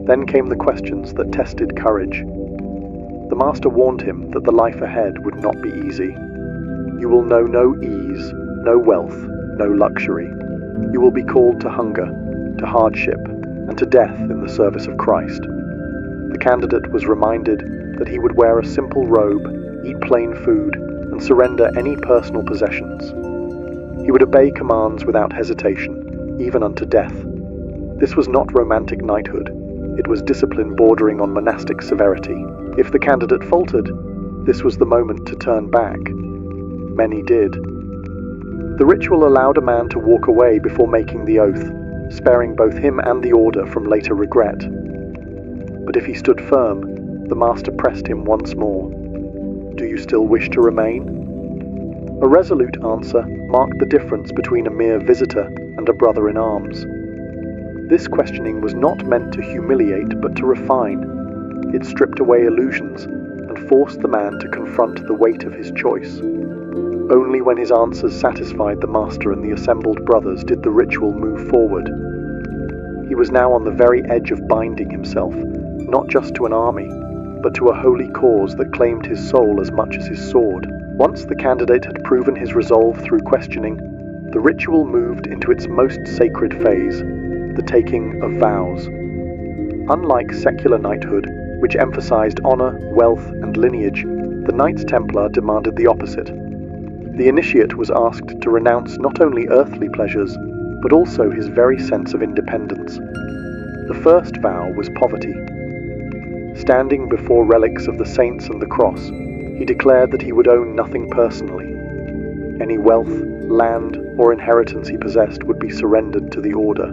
Then came the questions that tested courage. The master warned him that the life ahead would not be easy. You will know no ease, no wealth, no luxury. You will be called to hunger, to hardship, and to death in the service of Christ. The candidate was reminded that he would wear a simple robe, eat plain food, and surrender any personal possessions. He would obey commands without hesitation, even unto death. This was not romantic knighthood. It was discipline bordering on monastic severity. If the candidate faltered, this was the moment to turn back. Many did. The ritual allowed a man to walk away before making the oath, sparing both him and the order from later regret. But if he stood firm, the master pressed him once more. Do you still wish to remain? A resolute answer marked the difference between a mere visitor and a brother in arms. This questioning was not meant to humiliate but to refine. It stripped away illusions and forced the man to confront the weight of his choice. Only when his answers satisfied the master and the assembled brothers did the ritual move forward. He was now on the very edge of binding himself, not just to an army, but to a holy cause that claimed his soul as much as his sword. Once the candidate had proven his resolve through questioning, the ritual moved into its most sacred phase, the taking of vows. Unlike secular knighthood, which emphasized honor, wealth, and lineage, the Knights Templar demanded the opposite. The initiate was asked to renounce not only earthly pleasures, but also his very sense of independence. The first vow was poverty. Standing before relics of the saints and the cross, he declared that he would own nothing personally. Any wealth, land, or inheritance he possessed would be surrendered to the order.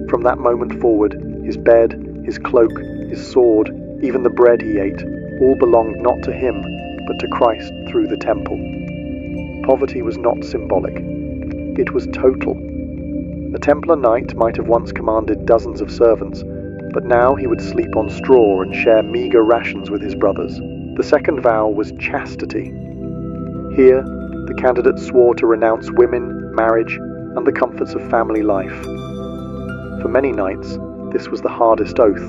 From that moment forward, his bed, his cloak, his sword, even the bread he ate, all belonged not to him, but to Christ through the temple. Poverty was not symbolic. It was total. A Templar knight might have once commanded dozens of servants, but now he would sleep on straw and share meager rations with his brothers. The second vow was chastity. Here, the candidate swore to renounce women, marriage, and the comforts of family life. For many knights, this was the hardest oath.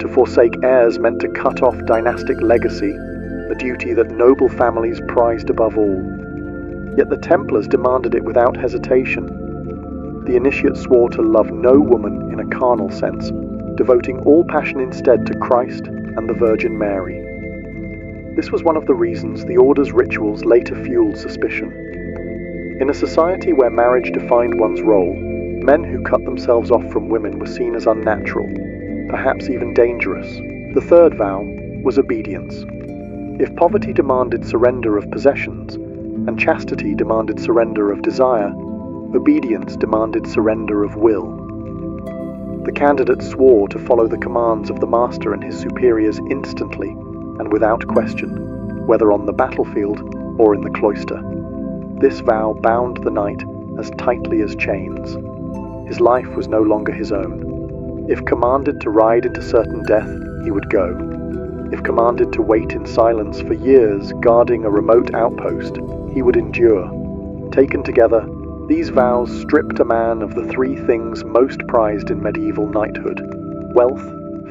To forsake heirs meant to cut off dynastic legacy, a duty that noble families prized above all. Yet the Templars demanded it without hesitation. The initiate swore to love no woman in a carnal sense, devoting all passion instead to Christ and the Virgin Mary. This was one of the reasons the order's rituals later fueled suspicion. In a society where marriage defined one's role, men who cut themselves off from women were seen as unnatural, perhaps even dangerous. The third vow was obedience. If poverty demanded surrender of possessions, and chastity demanded surrender of desire, obedience demanded surrender of will. The candidate swore to follow the commands of the master and his superiors instantly and without question, whether on the battlefield or in the cloister. This vow bound the knight as tightly as chains. His life was no longer his own. If commanded to ride into certain death, he would go. If commanded to wait in silence for years guarding a remote outpost, he would endure. Taken together, these vows stripped a man of the three things most prized in medieval knighthood: wealth,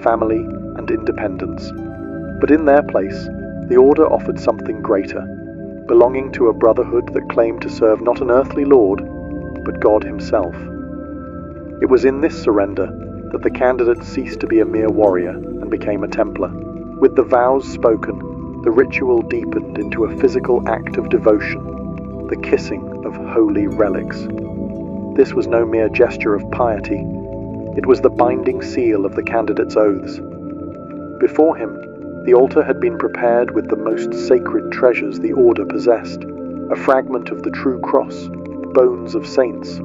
family, and independence. But in their place, the order offered something greater, belonging to a brotherhood that claimed to serve not an earthly lord, but God himself. It was in this surrender that the candidate ceased to be a mere warrior and became a Templar. With the vows spoken, the ritual deepened into a physical act of devotion, the kissing of holy relics. This was no mere gesture of piety. It was the binding seal of the candidate's oaths. Before him, the altar had been prepared with the most sacred treasures the order possessed: a fragment of the true cross, bones of saints,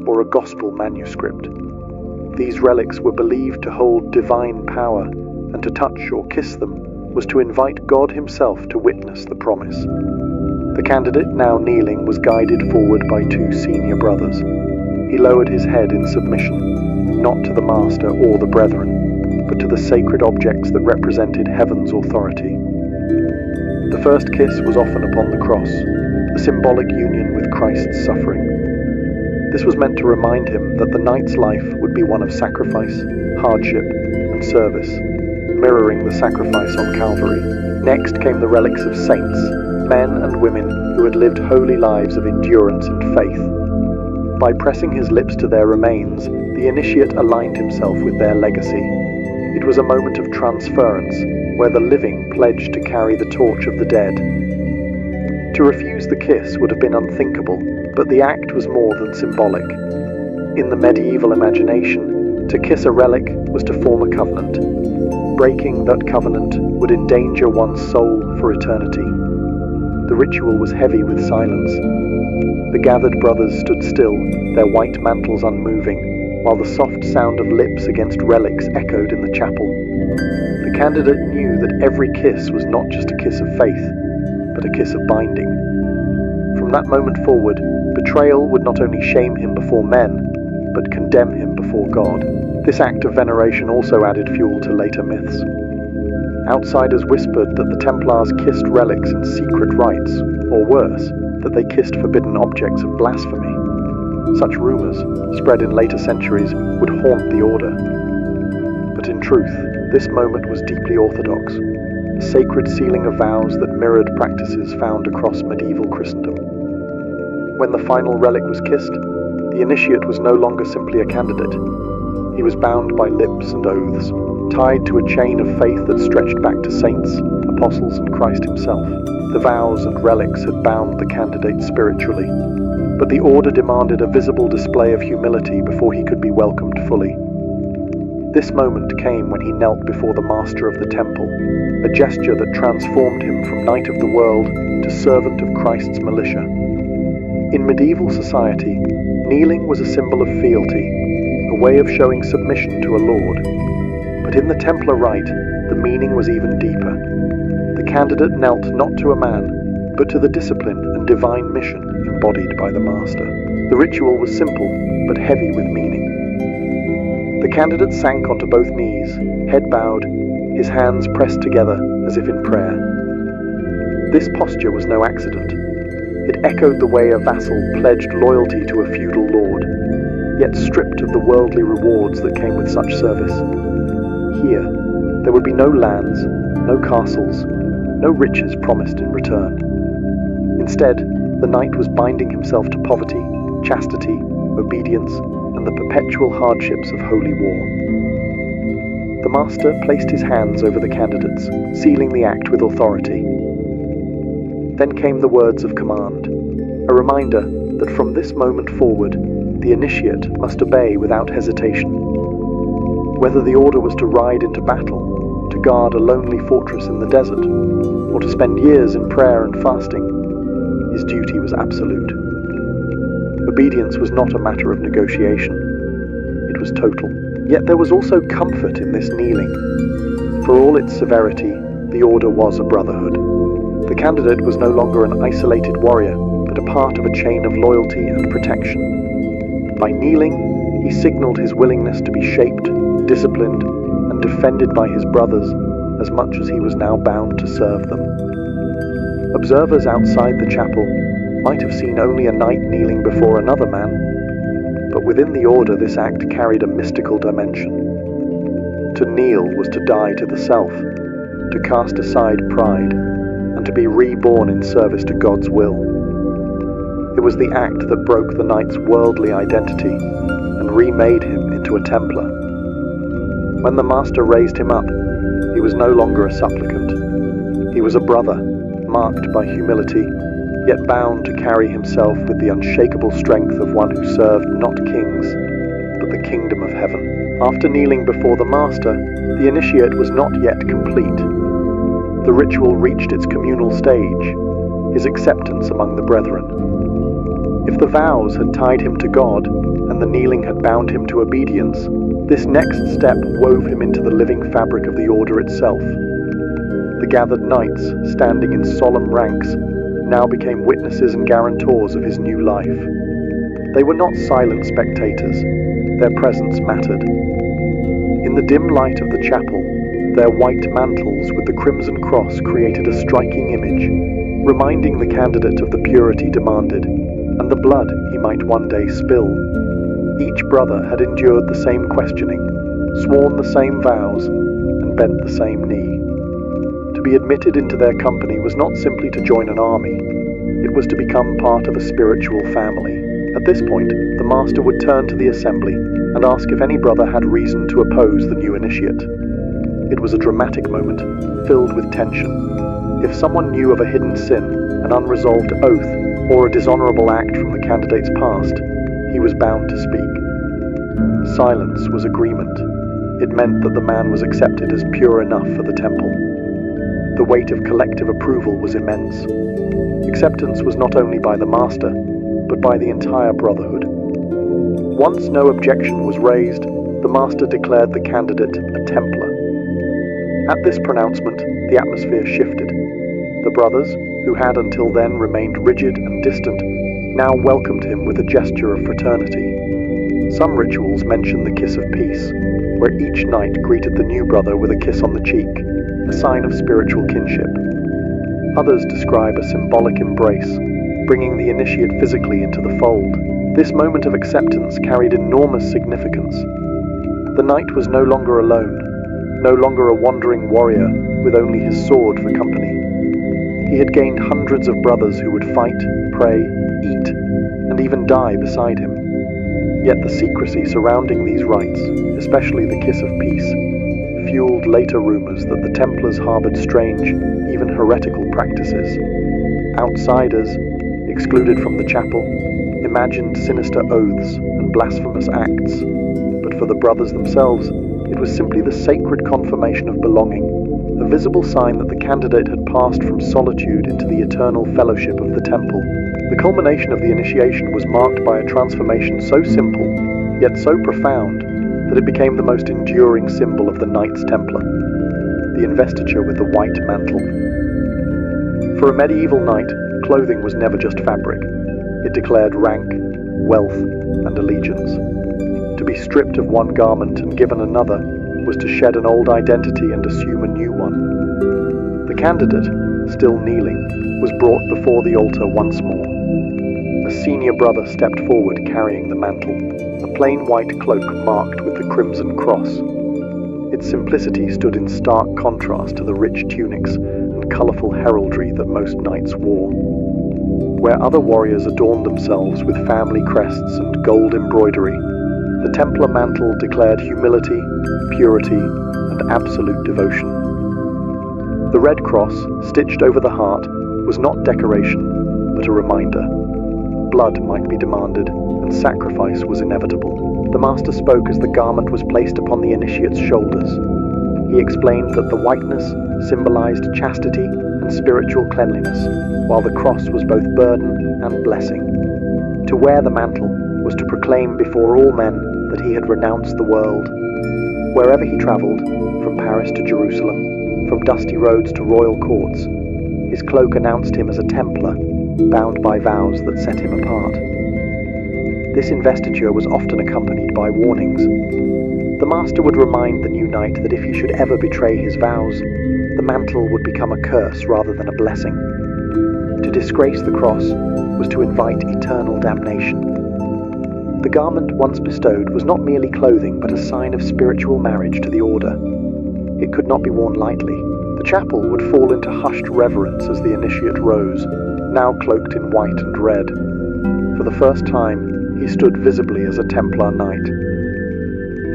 or a gospel manuscript. These relics were believed to hold divine power, and to touch or kiss them was to invite God himself to witness the promise. The candidate, now kneeling, was guided forward by two senior brothers. He lowered his head in submission, not to the master or the brethren, but to the sacred objects that represented heaven's authority. The first kiss was often upon the cross, a symbolic union with Christ's suffering. This was meant to remind him that the knight's life would be one of sacrifice, hardship, and service. mirroring the sacrifice on Calvary. Next came the relics of saints, men and women who had lived holy lives of endurance and faith. By pressing his lips to their remains, the initiate aligned himself with their legacy. It was a moment of transference, where the living pledged to carry the torch of the dead. To refuse the kiss would have been unthinkable, but the act was more than symbolic. In the medieval imagination, to kiss a relic was to form a covenant. Breaking that covenant would endanger one's soul for eternity. The ritual was heavy with silence. The gathered brothers stood still, their white mantles unmoving, while the soft sound of lips against relics echoed in the chapel. The candidate knew that every kiss was not just a kiss of faith, but a kiss of binding. From that moment forward, betrayal would not only shame him before men, but condemn him before God. This act of veneration also added fuel to later myths. Outsiders whispered that the Templars kissed relics in secret rites, or worse, that they kissed forbidden objects of blasphemy. Such rumours, spread in later centuries, would haunt the order. But in truth, this moment was deeply orthodox, a sacred sealing of vows that mirrored practices found across medieval Christendom. When the final relic was kissed, the initiate was no longer simply a candidate. He was bound by lips and oaths, tied to a chain of faith that stretched back to saints, apostles, and Christ himself. The vows and relics had bound the candidate spiritually, but the order demanded a visible display of humility before he could be welcomed fully. This moment came when he knelt before the master of the temple, a gesture that transformed him from knight of the world to servant of Christ's militia. In medieval society, kneeling was a symbol of fealty, a way of showing submission to a lord. But in the Templar rite, the meaning was even deeper. The candidate knelt not to a man, but to the discipline and divine mission embodied by the master. The ritual was simple, but heavy with meaning. The candidate sank onto both knees, head bowed, his hands pressed together as if in prayer. This posture was no accident. It echoed the way a vassal pledged loyalty to a feudal lord, yet stripped of the worldly rewards that came with such service. Here, there would be no lands, no castles, no riches promised in return. Instead, the knight was binding himself to poverty, chastity, obedience, and the perpetual hardships of holy war. The master placed his hands over the candidates, sealing the act with authority. Then came the words of command, a reminder that from this moment forward, the initiate must obey without hesitation. Whether the order was to ride into battle, to guard a lonely fortress in the desert, or to spend years in prayer and fasting, his duty was absolute. Obedience was not a matter of negotiation. It was total. Yet there was also comfort in this kneeling. For all its severity, the order was a brotherhood. The candidate was no longer an isolated warrior, but a part of a chain of loyalty and protection. By kneeling, he signaled his willingness to be shaped, disciplined, and defended by his brothers as much as he was now bound to serve them. Observers outside the chapel might have seen only a knight kneeling before another man, but within the order this act carried a mystical dimension. To kneel was to die to the self, to cast aside pride, and to be reborn in service to God's will. It was the act that broke the knight's worldly identity and remade him into a Templar. When the master raised him up, he was no longer a supplicant. He was a brother, marked by humility, yet bound to carry himself with the unshakable strength of one who served not kings, but the kingdom of heaven. After kneeling before the master, the initiate was not yet complete. The ritual reached its communal stage, his acceptance among the brethren. If the vows had tied him to God, and the kneeling had bound him to obedience, this next step wove him into the living fabric of the order itself. The gathered knights, standing in solemn ranks, now became witnesses and guarantors of his new life. They were not silent spectators. Their presence mattered. In the dim light of the chapel, their white mantles with the crimson cross created a striking image, reminding the candidate of the purity demanded, and the blood he might one day spill. Each brother had endured the same questioning, sworn the same vows, and bent the same knee. To be admitted into their company was not simply to join an army, it was to become part of a spiritual family. At this point, the master would turn to the assembly and ask if any brother had reason to oppose the new initiate. It was a dramatic moment, filled with tension. If someone knew of a hidden sin, an unresolved oath, or a dishonorable act from the candidate's past, he was bound to speak. Silence was agreement. It meant that the man was accepted as pure enough for the temple. The weight of collective approval was immense. Acceptance was not only by the master, but by the entire brotherhood. Once no objection was raised, the master declared the candidate a Templar. At this pronouncement, the atmosphere shifted. The brothers, who had until then remained rigid and distant, now welcomed him with a gesture of fraternity. Some rituals mention the kiss of peace, where each knight greeted the new brother with a kiss on the cheek, a sign of spiritual kinship. Others describe a symbolic embrace, bringing the initiate physically into the fold. This moment of acceptance carried enormous significance. The knight was no longer alone, no longer a wandering warrior with only his sword for company. He had gained hundreds of brothers who would fight, pray, eat, and even die beside him. Yet the secrecy surrounding these rites, especially the kiss of peace, fueled later rumors that the Templars harbored strange, even heretical practices. Outsiders, excluded from the chapel, imagined sinister oaths and blasphemous acts, but for the brothers themselves, it was simply the sacred confirmation of belonging, a visible sign that the candidate had passed from solitude into the eternal fellowship of the temple. The culmination of the initiation was marked by a transformation so simple, yet so profound, that it became the most enduring symbol of the Knights Templar, the investiture with the white mantle. For a medieval knight, clothing was never just fabric. It declared rank, wealth, and allegiance. To be stripped of one garment and given another was to shed an old identity and assume a new one. The candidate, still kneeling, was brought before the altar once more. A senior brother stepped forward carrying the mantle, a plain white cloak marked with the crimson cross. Its simplicity stood in stark contrast to the rich tunics and colourful heraldry that most knights wore. Where other warriors adorned themselves with family crests and gold embroidery, the Templar mantle declared humility, purity, and absolute devotion. The red cross, stitched over the heart, was not decoration, but a reminder. Blood might be demanded, and sacrifice was inevitable. The master spoke as the garment was placed upon the initiate's shoulders. He explained that the whiteness symbolized chastity and spiritual cleanliness, while the cross was both burden and blessing. To wear the mantle was to proclaim before all men that he had renounced the world. Wherever he travelled, from Paris to Jerusalem, from dusty roads to royal courts, his cloak announced him as a Templar, bound by vows that set him apart. This investiture was often accompanied by warnings. The master would remind the new knight that if he should ever betray his vows, the mantle would become a curse rather than a blessing. To disgrace the cross was to invite eternal damnation. The garment once bestowed was not merely clothing, but a sign of spiritual marriage to the order. It could not be worn lightly. The chapel would fall into hushed reverence as the initiate rose, now cloaked in white and red. For the first time, he stood visibly as a Templar knight.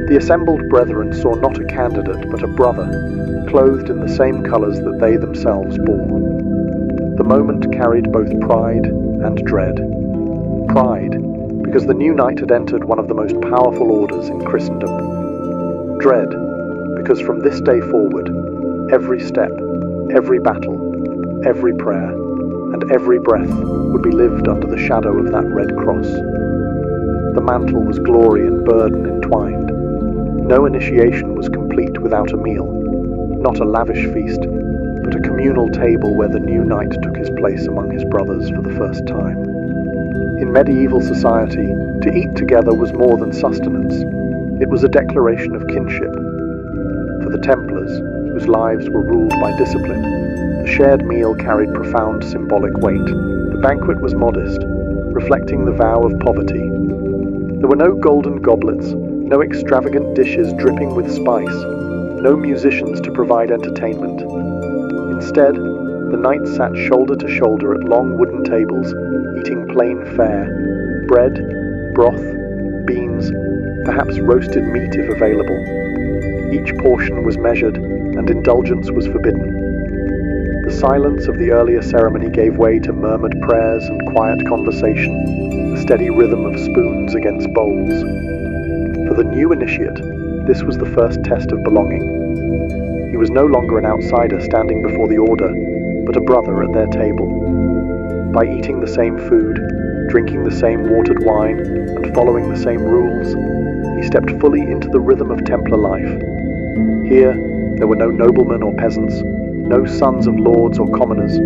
The assembled brethren saw not a candidate, but a brother, clothed in the same colours that they themselves bore. The moment carried both pride and dread. Pride, because the new knight had entered one of the most powerful orders in Christendom. Dread, because from this day forward, every step, every battle, every prayer, and every breath would be lived under the shadow of that red cross. The mantle was glory and burden entwined. No initiation was complete without a meal, not a lavish feast, but a communal table where the new knight took his place among his brothers for the first time. In medieval society, to eat together was more than sustenance. It was a declaration of kinship. For the Templars, whose lives were ruled by discipline, the shared meal carried profound symbolic weight. The banquet was modest, reflecting the vow of poverty. There were no golden goblets, no extravagant dishes dripping with spice. no musicians to provide entertainment. Instead, the knights sat shoulder to shoulder at long wooden tables, eating plain fare: bread, broth, beans, perhaps roasted meat if available. Each portion was measured, and indulgence was forbidden. The silence of the earlier ceremony gave way to murmured prayers and quiet conversation, the steady rhythm of spoons against bowls. For the new initiate, this was the first test of belonging. He was no longer an outsider standing before the order, but a brother at their table. By eating the same food, drinking the same watered wine, and following the same rules, he stepped fully into the rhythm of Templar life. Here, there were no noblemen or peasants, no sons of lords or commoners,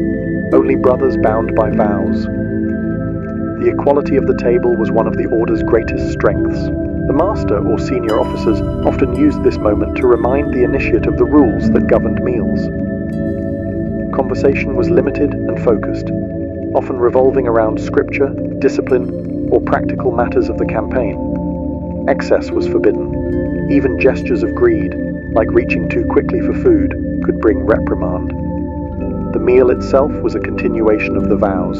only brothers bound by vows. The equality of the table was one of the order's greatest strengths. The master or senior officers often used this moment to remind the initiate of the rules that governed meals. Conversation was limited and focused, often revolving around scripture, discipline, or practical matters of the campaign. Excess was forbidden. Even gestures of greed, like reaching too quickly for food, could bring reprimand. The meal itself was a continuation of the vows.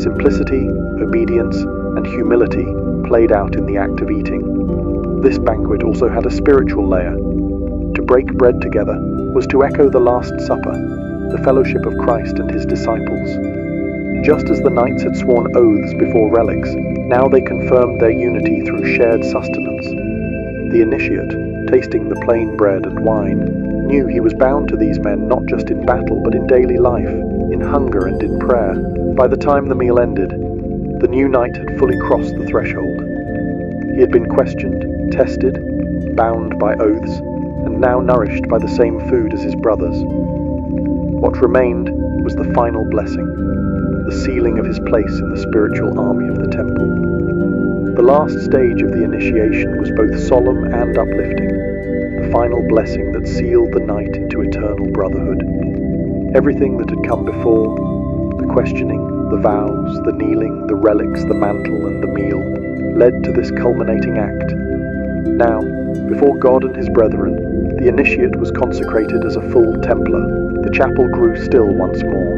Simplicity, obedience, and humility played out in the act of eating. This banquet also had a spiritual layer. To break bread together was to echo the Last Supper, the fellowship of Christ and his disciples. Just as the knights had sworn oaths before relics, now they confirmed their unity through shared sustenance. The initiate, tasting the plain bread and wine, knew he was bound to these men not just in battle but in daily life, in hunger and in prayer. By the time the meal ended, the new knight had fully crossed the threshold. He had been questioned, tested, bound by oaths, and now nourished by the same food as his brothers. What remained was the final blessing, the sealing of his place in the spiritual army of the temple. The last stage of the initiation was both solemn and uplifting, the final blessing that sealed the knight into eternal brotherhood. Everything that had come before, the questioning, the vows, the kneeling, the relics, the mantle, and the meal, led to this culminating act. Now, before God and his brethren, the initiate was consecrated as a full Templar. The chapel grew still once more.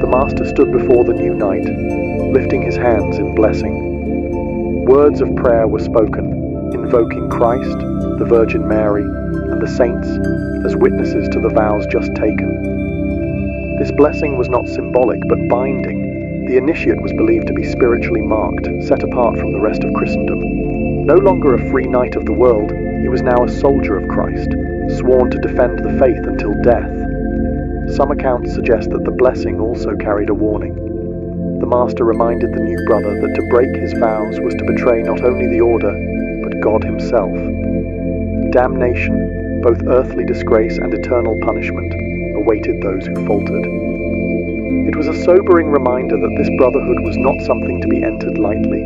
The master stood before the new knight, lifting his hands in blessing. Words of prayer were spoken, invoking Christ, the Virgin Mary, and the saints as witnesses to the vows just taken. This blessing was not symbolic but binding. The initiate was believed to be spiritually marked, set apart from the rest of Christendom. No longer a free knight of the world, he was now a soldier of Christ, sworn to defend the faith until death. Some accounts suggest that the blessing also carried a warning. The master reminded the new brother that to break his vows was to betray not only the order, but God himself. Damnation, both earthly disgrace and eternal punishment, awaited those who faltered. It was a sobering reminder that this brotherhood was not something to be entered lightly.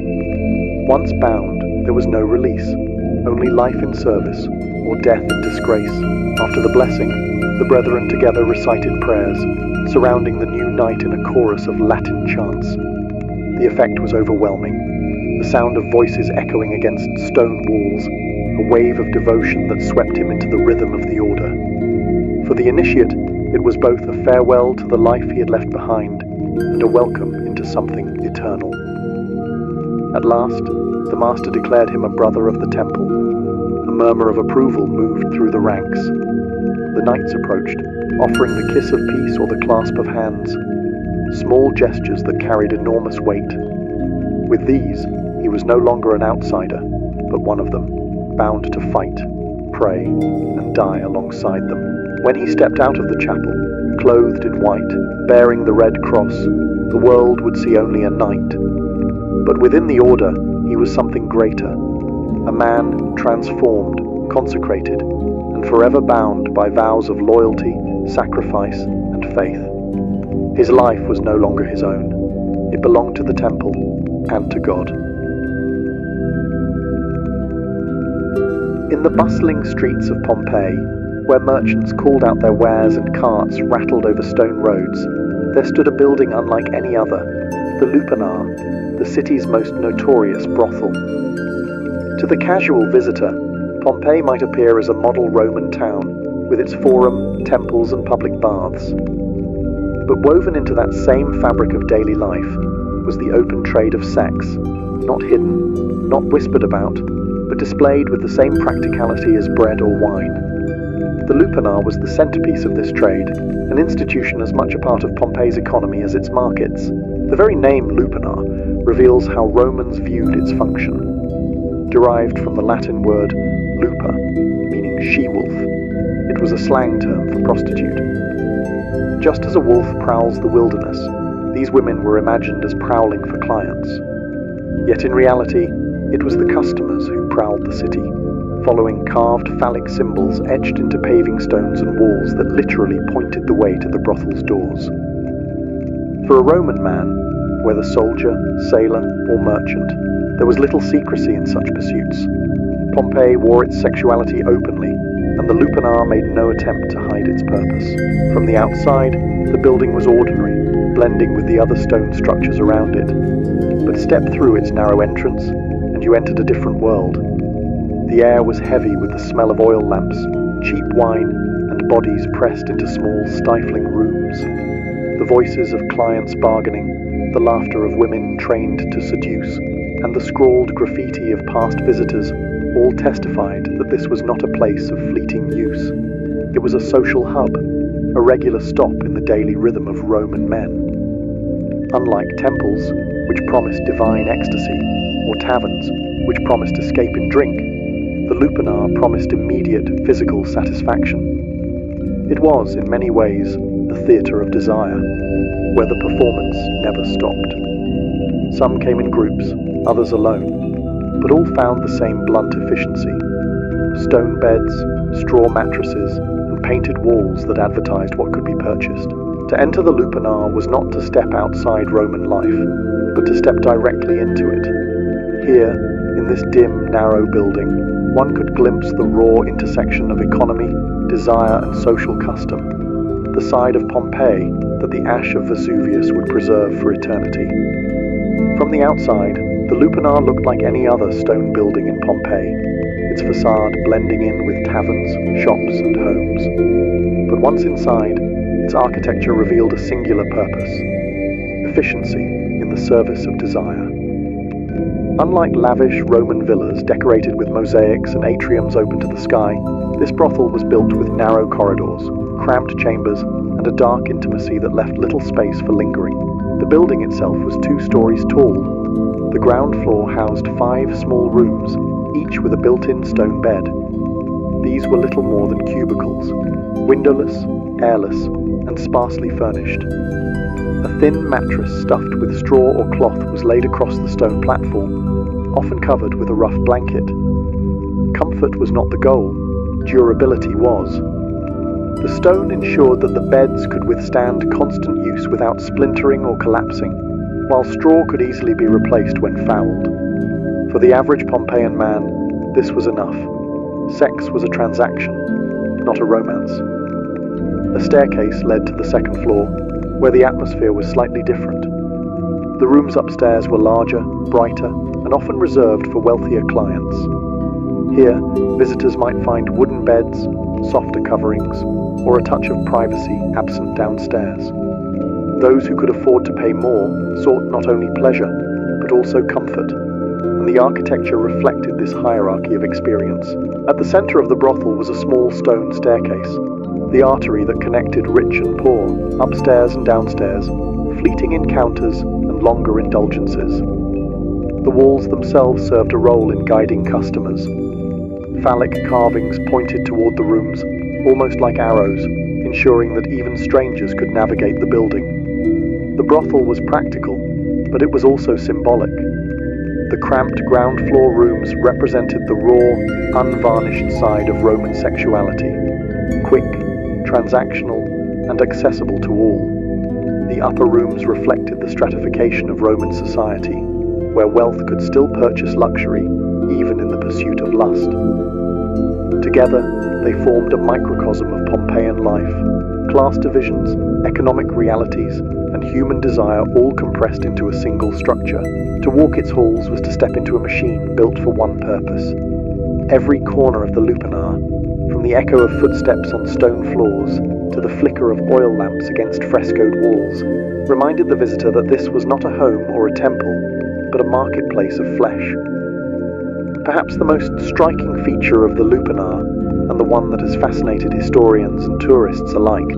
Once bound, there was no release, only life in service, or death in disgrace. After the blessing, the brethren together recited prayers, surrounding the new knight in a chorus of Latin chants. The effect was overwhelming, the sound of voices echoing against stone walls, a wave of devotion that swept him into the rhythm of the order. For the initiate, it was both a farewell to the life he had left behind, and a welcome into something eternal. At last, the master declared him a brother of the temple. A murmur of approval moved through the ranks. The knights approached, offering the kiss of peace or the clasp of hands, small gestures that carried enormous weight. With these, he was no longer an outsider, but one of them, bound to fight, pray, and die alongside them. When he stepped out of the chapel, clothed in white, bearing the red cross, the world would see only a knight. But within the order, he was something greater, a man transformed, consecrated, and forever bound by vows of loyalty, sacrifice, and faith. His life was no longer his own. It belonged to the temple and to God. In the bustling streets of Pompeii, where merchants called out their wares and carts rattled over stone roads, there stood a building unlike any other, the Lupanar, the city's most notorious brothel. To the casual visitor, Pompeii might appear as a model Roman town, with its forum, temples and public baths. But woven into that same fabric of daily life was the open trade of sex, not hidden, not whispered about, but displayed with the same practicality as bread or wine. The lupanar was the centerpiece of this trade, an institution as much a part of Pompeii's economy as its markets. The very name lupanar reveals how Romans viewed its function. Derived from the Latin word lupa, meaning she-wolf, it was a slang term for prostitute. Just as a wolf prowls the wilderness, these women were imagined as prowling for clients. Yet in reality, it was the customers who prowled the city, following carved phallic symbols etched into paving stones and walls that literally pointed the way to the brothel's doors. For a Roman man, whether soldier, sailor, or merchant, there was little secrecy in such pursuits. Pompeii wore its sexuality openly, and the lupanar made no attempt to hide its purpose. From the outside, the building was ordinary, blending with the other stone structures around it. But step through its narrow entrance, and you entered a different world. The air was heavy with the smell of oil lamps, cheap wine, and bodies pressed into small, stifling rooms. The voices of clients bargaining, the laughter of women trained to seduce, and the scrawled graffiti of past visitors all testified that this was not a place of fleeting use. It was a social hub, a regular stop in the daily rhythm of Roman men. Unlike temples, which promised divine ecstasy, or taverns, which promised escape in drink, the lupanar promised immediate physical satisfaction. It was, in many ways, the theatre of desire, where the performance never stopped. Some came in groups, others alone, but all found the same blunt efficiency. Stone beds, straw mattresses, and painted walls that advertised what could be purchased. To enter the lupanar was not to step outside Roman life, but to step directly into it. Here, in this dim, narrow building, one could glimpse the raw intersection of economy, desire, and social custom, the side of Pompeii that the ash of Vesuvius would preserve for eternity. From the outside, the lupanar looked like any other stone building in Pompeii, its facade blending in with taverns, shops, and homes. But once inside, its architecture revealed a singular purpose: efficiency in the service of desire. Unlike lavish Roman villas decorated with mosaics and atriums open to the sky, this brothel was built with narrow corridors, cramped chambers, and a dark intimacy that left little space for lingering. The building itself was 2 stories tall. The ground floor housed 5 small rooms, each with a built-in stone bed. These were little more than cubicles, windowless, airless, and sparsely furnished. A thin mattress stuffed with straw or cloth was laid across the stone platform, often covered with a rough blanket. Comfort was not the goal, durability was. The stone ensured that the beds could withstand constant use without splintering or collapsing, while straw could easily be replaced when fouled. For the average Pompeian man, this was enough. Sex was a transaction, not a romance. A staircase led to the second floor, where the atmosphere was slightly different. The rooms upstairs were larger, brighter, and often reserved for wealthier clients. Here, visitors might find wooden beds, softer coverings, or a touch of privacy absent downstairs. Those who could afford to pay more sought not only pleasure, but also comfort, and the architecture reflected this hierarchy of experience. At the center of the brothel was a small stone staircase, the artery that connected rich and poor, upstairs and downstairs, fleeting encounters and longer indulgences. The walls themselves served a role in guiding customers. Phallic carvings pointed toward the rooms, almost like arrows, ensuring that even strangers could navigate the building. The brothel was practical, but it was also symbolic. The cramped ground floor rooms represented the raw, unvarnished side of Roman sexuality, quick, transactional, and accessible to all. The upper rooms reflected the stratification of Roman society, where wealth could still purchase luxury, even in the pursuit of lust. Together, they formed a microcosm of Pompeian life, class divisions, economic realities, and human desire all compressed into a single structure. To walk its halls was to step into a machine built for one purpose: Every corner of the lupanar, from the echo of footsteps on stone floors to the flicker of oil lamps against frescoed walls, reminded the visitor that this was not a home or a temple, but a marketplace of flesh. Perhaps the most striking feature of the lupanar, and the one that has fascinated historians and tourists alike,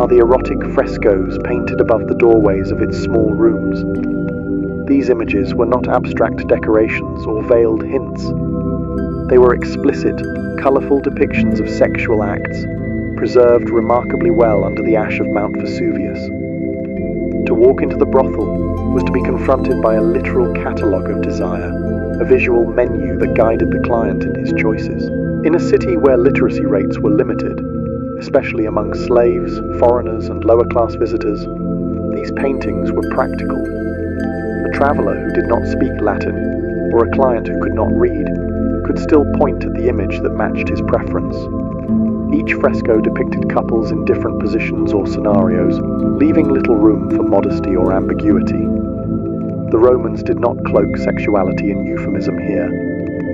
are the erotic frescoes painted above the doorways of its small rooms. These images were not abstract decorations or veiled hints. They were explicit, colourful depictions of sexual acts, preserved remarkably well under the ash of Mount Vesuvius. To walk into the brothel was to be confronted by a literal catalogue of desire, a visual menu that guided the client in his choices. In a city where literacy rates were limited, especially among slaves, foreigners, and lower-class visitors, these paintings were practical. A traveller who did not speak Latin, or a client who could not read, could still point at the image that matched his preference. Each fresco depicted couples in different positions or scenarios, leaving little room for modesty or ambiguity. The Romans did not cloak sexuality in euphemism here.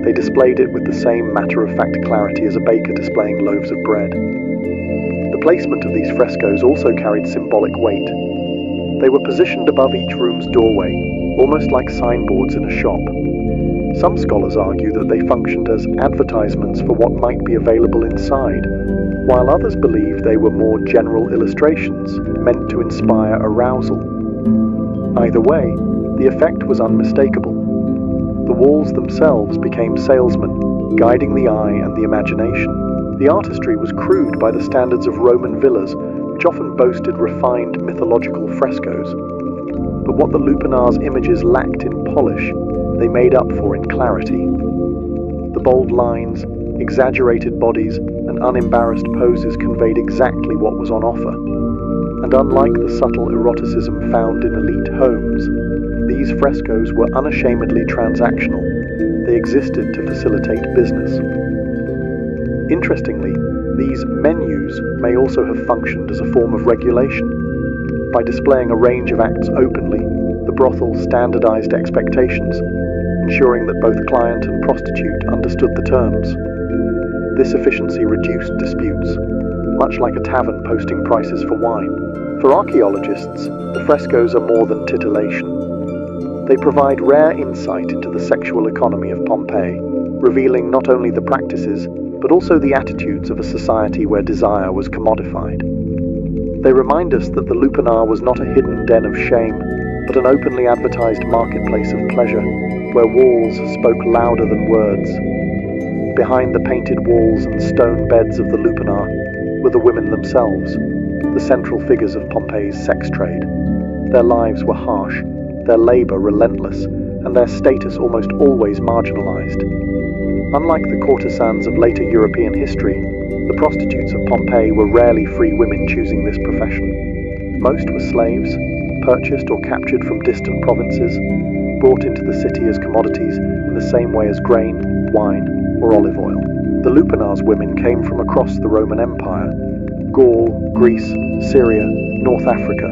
They displayed it with the same matter-of-fact clarity as a baker displaying loaves of bread. The placement of these frescoes also carried symbolic weight. They were positioned above each room's doorway, almost like signboards in a shop. Some scholars argue that they functioned as advertisements for what might be available inside, while others believe they were more general illustrations meant to inspire arousal. Either way, the effect was unmistakable. The walls themselves became salesmen, guiding the eye and the imagination. The artistry was crude by the standards of Roman villas, which often boasted refined mythological frescoes. But what the lupanar's images lacked in polish, they made up for in clarity. The bold lines, exaggerated bodies, and unembarrassed poses conveyed exactly what was on offer. And unlike the subtle eroticism found in elite homes, these frescoes were unashamedly transactional. They existed to facilitate business. Interestingly, these menus may also have functioned as a form of regulation. By displaying a range of acts openly, the brothel standardized expectations, ensuring that both client and prostitute understood the terms. This efficiency reduced disputes, much like a tavern posting prices for wine. For archaeologists, the frescoes are more than titillation. They provide rare insight into the sexual economy of Pompeii, revealing not only the practices, but also the attitudes of a society where desire was commodified. They remind us that the lupanar was not a hidden den of shame, but an openly advertised marketplace of pleasure, where walls spoke louder than words. Behind the painted walls and stone beds of the lupanar were the women themselves, the central figures of Pompeii's sex trade. Their lives were harsh, their labour relentless, and their status almost always marginalized. Unlike the courtesans of later European history, the prostitutes of Pompeii were rarely free women choosing this profession. Most were slaves, purchased or captured from distant provinces, brought into the city as commodities in the same way as grain, wine, or olive oil. The lupanar's women came from across the Roman Empire: Gaul, Greece, Syria, North Africa.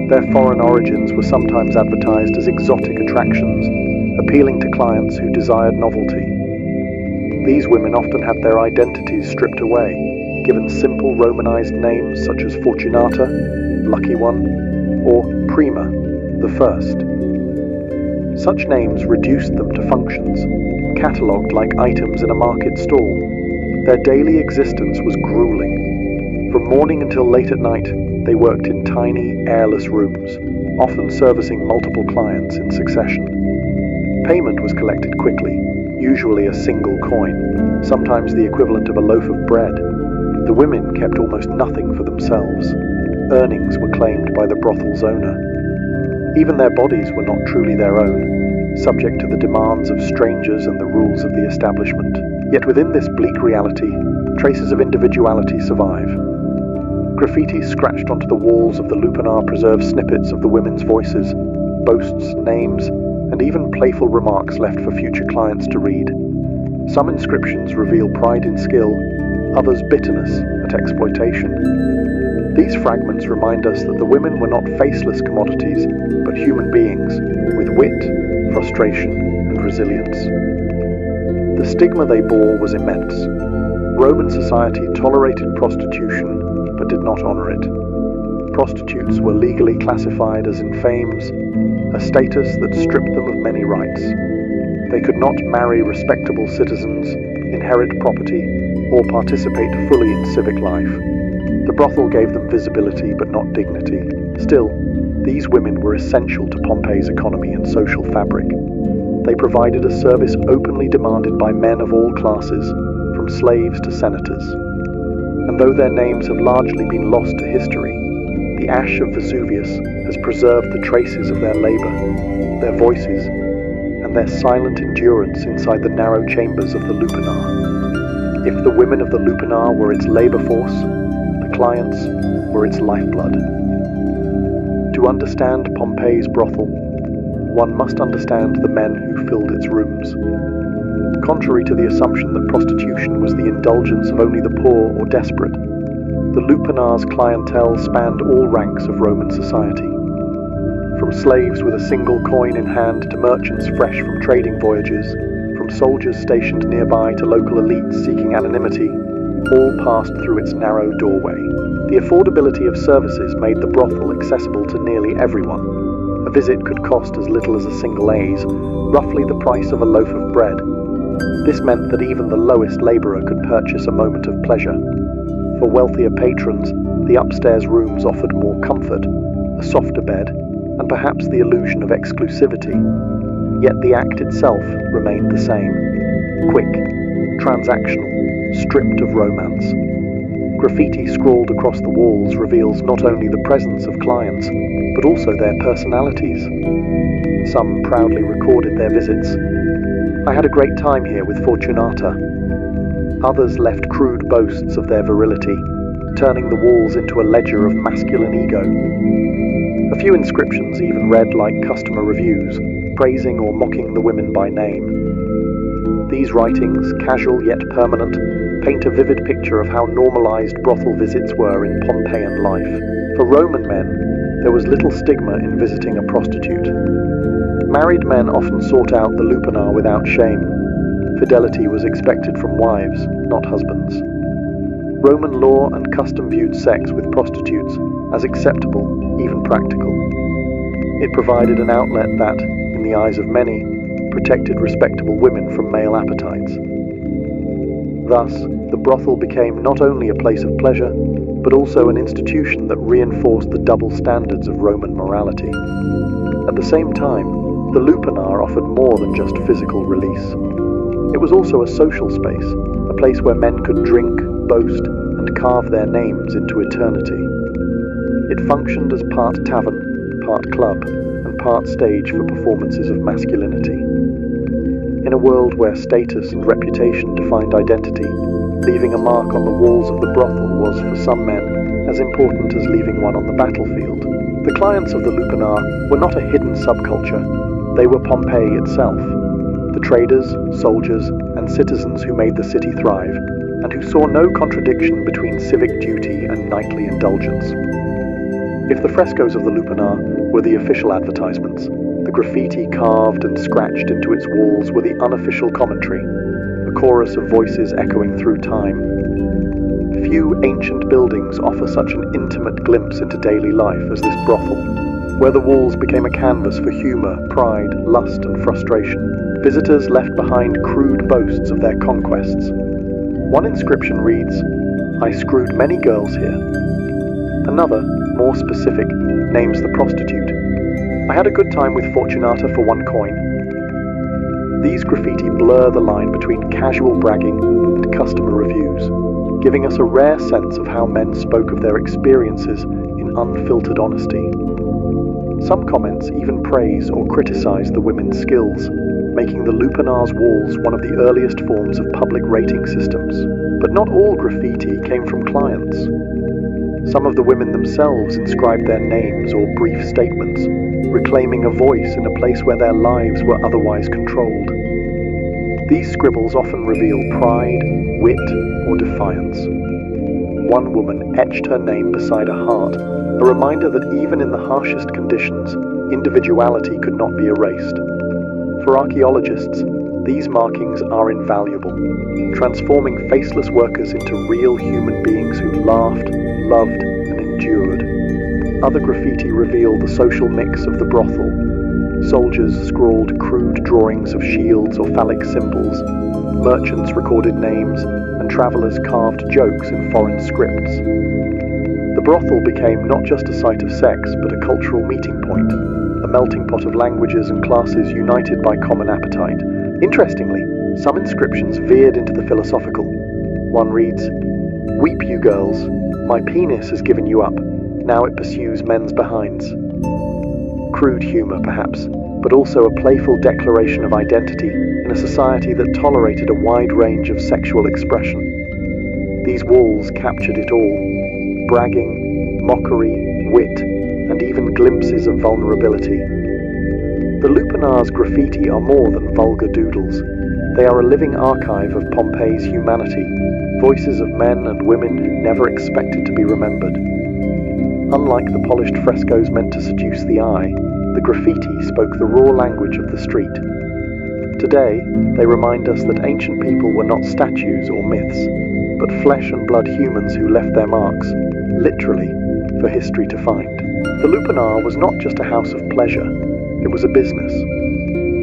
Their foreign origins were sometimes advertised as exotic attractions, appealing to clients who desired novelty. These women often had their identities stripped away, given simple Romanized names such as Fortunata, Lucky One, or Prima, the First. Such names reduced them to functions, catalogued like items in a market stall. Their daily existence was grueling. From morning until late at night, they worked in tiny, airless rooms, often servicing multiple clients in succession. Payment was collected quickly, usually a single coin, sometimes the equivalent of a loaf of bread. The women kept almost nothing for themselves. Earnings were claimed by the brothel's owner. Even their bodies were not truly their own, subject to the demands of strangers and the rules of the establishment. Yet within this bleak reality, traces of individuality survive. Graffiti scratched onto the walls of the lupanar preserve snippets of the women's voices, boasts, names, and even playful remarks left for future clients to read. Some inscriptions reveal pride in skill, others bitterness at exploitation. These fragments remind us that the women were not faceless commodities, but human beings with wit, frustration, and resilience. The stigma they bore was immense. Roman society tolerated prostitution but did not honor it. Prostitutes were legally classified as infames, a status that stripped them of many rights. They could not marry respectable citizens, inherit property, or participate fully in civic life. The brothel gave them visibility but not dignity. Still, these women were essential to Pompeii's economy and social fabric. They provided a service openly demanded by men of all classes, from slaves to senators. And though their names have largely been lost to history, the ash of Vesuvius has preserved the traces of their labor, their voices, and their silent endurance inside the narrow chambers of the lupanar. If the women of the lupanar were its labor force, the clients were its lifeblood. To understand Pompeii's brothel, one must understand the men who filled its rooms. Contrary to the assumption that prostitution was the indulgence of only the poor or desperate, the lupanar's clientele spanned all ranks of Roman society. From slaves with a single coin in hand to merchants fresh from trading voyages, from soldiers stationed nearby to local elites seeking anonymity, all passed through its narrow doorway. The affordability of services made the brothel accessible to nearly everyone. A visit could cost as little as a single aes, roughly the price of a loaf of bread. This meant that even the lowest labourer could purchase a moment of pleasure. For wealthier patrons, the upstairs rooms offered more comfort, a softer bed, and perhaps the illusion of exclusivity. Yet the act itself remained the same. Quick, transactional, stripped of romance. Graffiti scrawled across the walls reveals not only the presence of clients, but also their personalities. Some proudly recorded their visits. "I had a great time here with Fortunata." Others left crude boasts of their virility, turning the walls into a ledger of masculine ego. A few inscriptions even read like customer reviews, praising or mocking the women by name. These writings, casual yet permanent, paint a vivid picture of how normalized brothel visits were in Pompeian life. For Roman men, there was little stigma in visiting a prostitute. Married men often sought out the lupanar without shame. Fidelity was expected from wives, not husbands. Roman law and custom viewed sex with prostitutes as acceptable, even practical. It provided an outlet that, in the eyes of many, protected respectable women from male appetites. Thus, the brothel became not only a place of pleasure, but also an institution that reinforced the double standards of Roman morality. At the same time, the lupanar offered more than just physical release. It was also a social space, a place where men could drink, boast, and carve their names into eternity. It functioned as part tavern, part club, and part stage for performances of masculinity. In a world where status and reputation defined identity, leaving a mark on the walls of the brothel was, for some men, as important as leaving one on the battlefield. The clients of the lupanar were not a hidden subculture. They were Pompeii itself, the traders, soldiers, and citizens who made the city thrive, and who saw no contradiction between civic duty and knightly indulgence. If the frescoes of the lupanar were the official advertisements, the graffiti carved and scratched into its walls were the unofficial commentary, a chorus of voices echoing through time. Few ancient buildings offer such an intimate glimpse into daily life as this brothel, where the walls became a canvas for humor, pride, lust, and frustration. Visitors left behind crude boasts of their conquests. One inscription reads, "I screwed many girls here." Another, more specific, names the prostitute. "I had a good time with Fortunata for 1 coin." These graffiti blur the line between casual bragging and customer reviews, giving us a rare sense of how men spoke of their experiences in unfiltered honesty. Some comments even praise or criticize the women's skills, making the lupanar's walls one of the earliest forms of public rating systems. But not all graffiti came from clients. Some of the women themselves inscribed their names or brief statements, reclaiming a voice in a place where their lives were otherwise controlled. These scribbles often reveal pride, wit, or defiance. One woman etched her name beside a heart, a reminder that even in the harshest conditions, individuality could not be erased. For archaeologists, These markings are invaluable, transforming faceless workers into real human beings who laughed, loved, and endured. Other graffiti reveal the social mix of the brothel. Soldiers scrawled crude drawings of shields or phallic symbols, merchants recorded names, and travelers carved jokes in foreign scripts. The brothel became not just a site of sex, but a cultural meeting point, a melting pot of languages and classes united by common appetite. Interestingly, some inscriptions veered into the philosophical. One reads, "Weep, you girls, my penis has given you up, now it pursues men's behinds." Crude humour, perhaps, but also a playful declaration of identity in a society that tolerated a wide range of sexual expression. These walls captured it all: bragging, mockery, wit, and even glimpses of vulnerability. The Lupanar's graffiti are more than vulgar doodles. They are a living archive of Pompeii's humanity, voices of men and women who never expected to be remembered. Unlike the polished frescoes meant to seduce the eye, the graffiti spoke the raw language of the street. Today, they remind us that ancient people were not statues or myths, but flesh and blood humans who left their marks, literally, for history to find. The Lupanar was not just a house of pleasure, it was a business,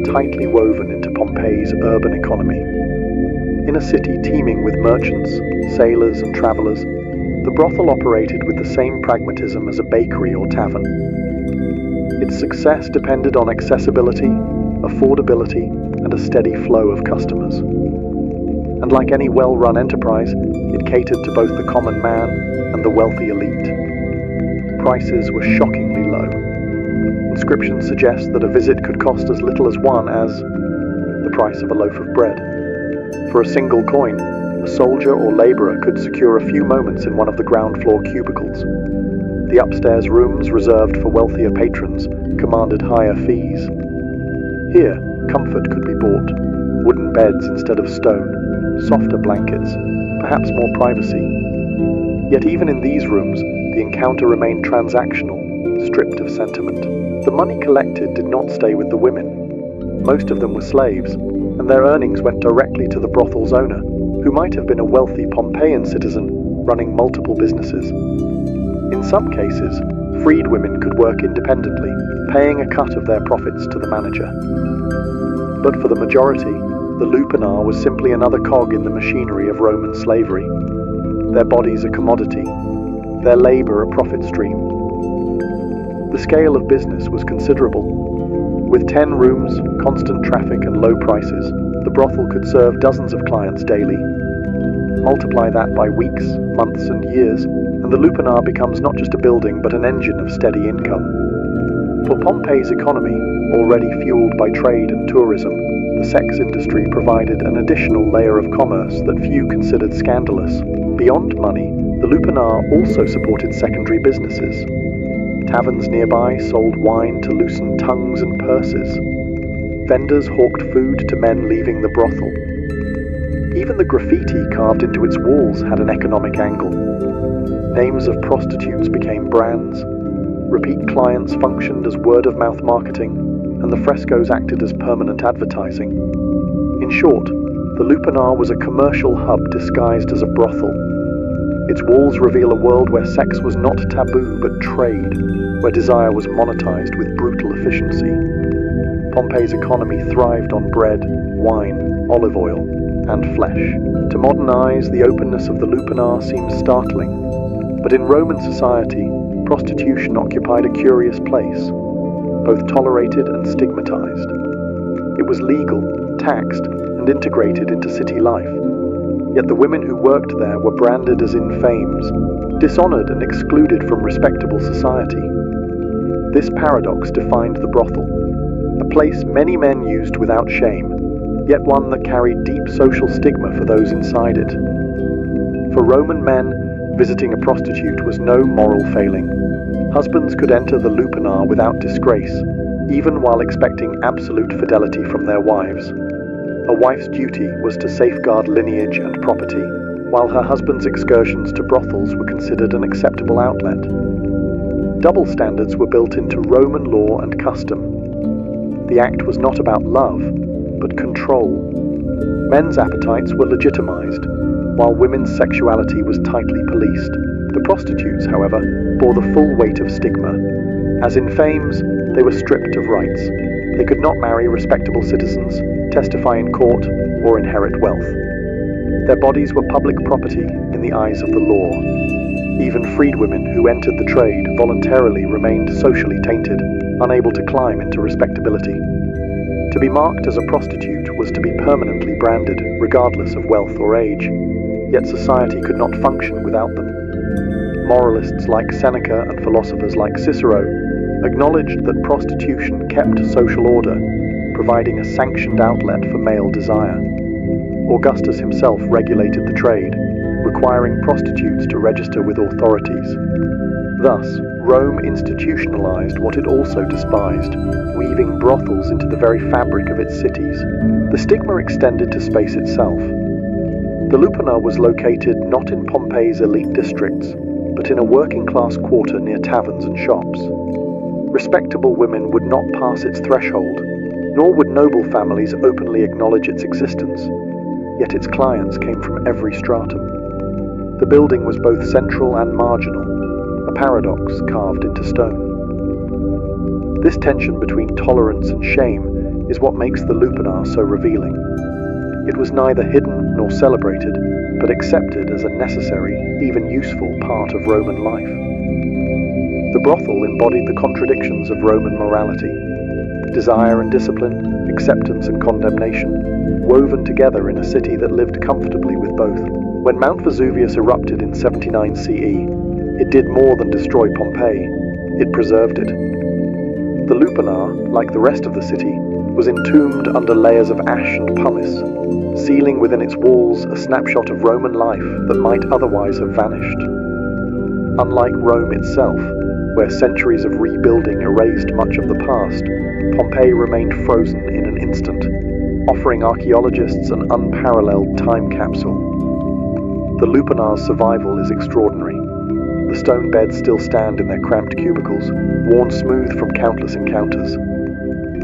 tightly woven into Pompeii's urban economy. In a city teeming with merchants, sailors, and travelers, the brothel operated with the same pragmatism as a bakery or tavern. Its success depended on accessibility, affordability, and a steady flow of customers. And like any well-run enterprise, it catered to both the common man and the wealthy elite. Prices were shockingly low. Inscriptions suggest that a visit could cost as little as the price of a loaf of bread. For a single coin, a soldier or labourer could secure a few moments in one of the ground floor cubicles. The upstairs rooms, reserved for wealthier patrons, commanded higher fees. Here, comfort could be bought: wooden beds instead of stone, softer blankets, perhaps more privacy. Yet even in these rooms, the encounter remained transactional, stripped of sentiment. The money collected did not stay with the women. Most of them were slaves, and their earnings went directly to the brothel's owner, who might have been a wealthy Pompeian citizen running multiple businesses. In some cases, freed women could work independently, paying a cut of their profits to the manager. But for the majority, the Lupanar was simply another cog in the machinery of Roman slavery. Their bodies a commodity, their labour a profit stream. The scale of business was considerable. With 10 rooms, constant traffic and low prices, the brothel could serve dozens of clients daily. Multiply that by weeks, months and years, and the Lupanar becomes not just a building but an engine of steady income. For Pompeii's economy, already fueled by trade and tourism, the sex industry provided an additional layer of commerce that few considered scandalous. Beyond money, the Lupanar also supported secondary businesses. Taverns nearby sold wine to loosen tongues and purses. Vendors hawked food to men leaving the brothel. Even the graffiti carved into its walls had an economic angle. Names of prostitutes became brands, repeat clients functioned as word-of-mouth marketing, and the frescoes acted as permanent advertising. In short, the Lupanar was a commercial hub disguised as a brothel. Its walls reveal a world where sex was not taboo but trade, where desire was monetized with brutal efficiency. Pompeii's economy thrived on bread, wine, olive oil, and flesh. To modern eyes, the openness of the Lupanar seems startling, but in Roman society, prostitution occupied a curious place, both tolerated and stigmatized. It was legal, taxed, and integrated into city life. Yet the women who worked there were branded as infames, dishonored and excluded from respectable society. This paradox defined the brothel, a place many men used without shame, yet one that carried deep social stigma for those inside it. For Roman men, visiting a prostitute was no moral failing. Husbands could enter the Lupanar without disgrace, even while expecting absolute fidelity from their wives. A wife's duty was to safeguard lineage and property, while her husband's excursions to brothels were considered an acceptable outlet. Double standards were built into Roman law and custom. The act was not about love, but control. Men's appetites were legitimized, while women's sexuality was tightly policed. The prostitutes, however, bore the full weight of stigma. As in fames, they were stripped of rights. They could not marry respectable citizens, testify in court, or inherit wealth. Their bodies were public property in the eyes of the law. Even freedwomen who entered the trade voluntarily remained socially tainted, unable to climb into respectability. To be marked as a prostitute was to be permanently branded, regardless of wealth or age, yet society could not function without them. Moralists like Seneca and philosophers like Cicero acknowledged that prostitution kept social order, providing a sanctioned outlet for male desire. Augustus himself regulated the trade, requiring prostitutes to register with authorities. Thus, Rome institutionalized what it also despised, weaving brothels into the very fabric of its cities. The stigma extended to space itself. The Lupanar was located not in Pompeii's elite districts, but in a working-class quarter near taverns and shops. Respectable women would not pass its threshold, nor would noble families openly acknowledge its existence, yet its clients came from every stratum. The building was both central and marginal, a paradox carved into stone. This tension between tolerance and shame is what makes the Lupanar so revealing. It was neither hidden nor celebrated, but accepted as a necessary, even useful part of Roman life. The brothel embodied the contradictions of Roman morality: desire and discipline, acceptance and condemnation, woven together in a city that lived comfortably with both. When Mount Vesuvius erupted in 79 CE, it did more than destroy Pompeii, it preserved it. The Lupanar, like the rest of the city, was entombed under layers of ash and pumice, sealing within its walls a snapshot of Roman life that might otherwise have vanished. Unlike Rome itself, where centuries of rebuilding erased much of the past, Pompeii remained frozen in an instant, offering archaeologists an unparalleled time capsule. The Lupanar's survival is extraordinary. The stone beds still stand in their cramped cubicles, worn smooth from countless encounters.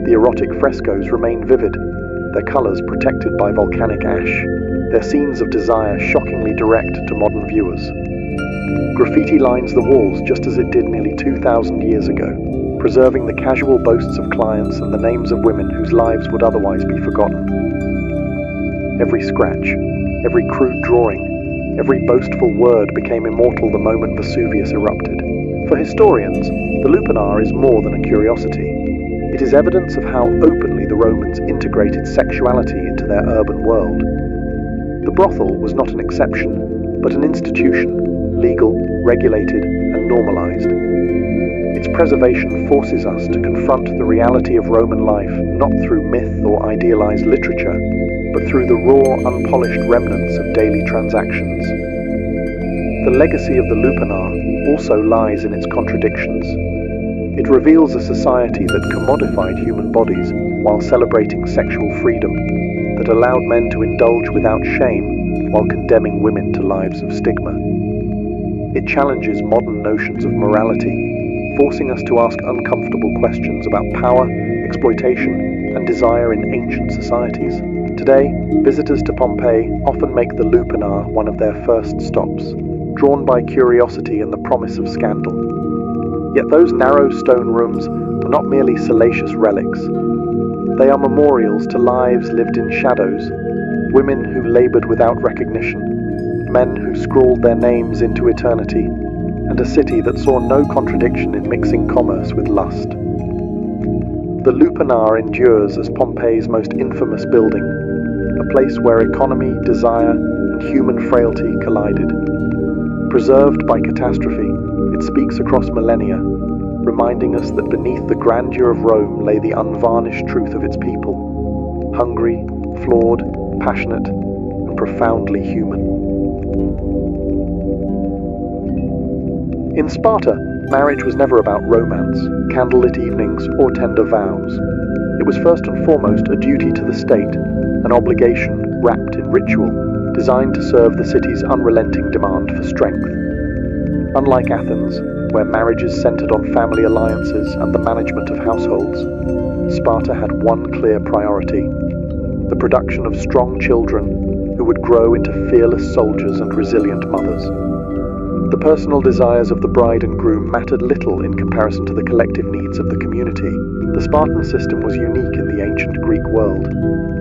The erotic frescoes remain vivid, their colors protected by volcanic ash, their scenes of desire shockingly direct to modern viewers. Graffiti lines the walls just as it did nearly 2,000 years ago, preserving the casual boasts of clients and the names of women whose lives would otherwise be forgotten. Every scratch, every crude drawing, every boastful word became immortal the moment Vesuvius erupted. For historians, the Lupanar is more than a curiosity. It is evidence of how openly the Romans integrated sexuality into their urban world. The brothel was not an exception, but an institution, legal, regulated, and normalized. Its preservation forces us to confront the reality of Roman life not through myth or idealized literature, but through the raw, unpolished remnants of daily transactions. The legacy of the Lupanar also lies in its contradictions. It reveals a society that commodified human bodies while celebrating sexual freedom, that allowed men to indulge without shame while condemning women to lives of stigma. It challenges modern notions of morality, forcing us to ask uncomfortable questions about power, exploitation, and desire in ancient societies. Today, visitors to Pompeii often make the Lupanar one of their first stops, drawn by curiosity and the promise of scandal. Yet those narrow stone rooms are not merely salacious relics. They are memorials to lives lived in shadows, women who labored without recognition, men who scrawled their names into eternity, and a city that saw no contradiction in mixing commerce with lust. The Lupanar endures as Pompeii's most infamous building, a place where economy, desire, and human frailty collided. Preserved by catastrophe, it speaks across millennia, reminding us that beneath the grandeur of Rome lay the unvarnished truth of its people, hungry, flawed, passionate, and profoundly human. In Sparta, marriage was never about romance, candlelit evenings, or tender vows. It was first and foremost a duty to the state, an obligation wrapped in ritual, designed to serve the city's unrelenting demand for strength. Unlike Athens, where marriages centered on family alliances and the management of households, Sparta had one clear priority: the production of strong children who would grow into fearless soldiers and resilient mothers. The personal desires of the bride and groom mattered little in comparison to the collective needs of the community. The Spartan system was unique in the ancient Greek world.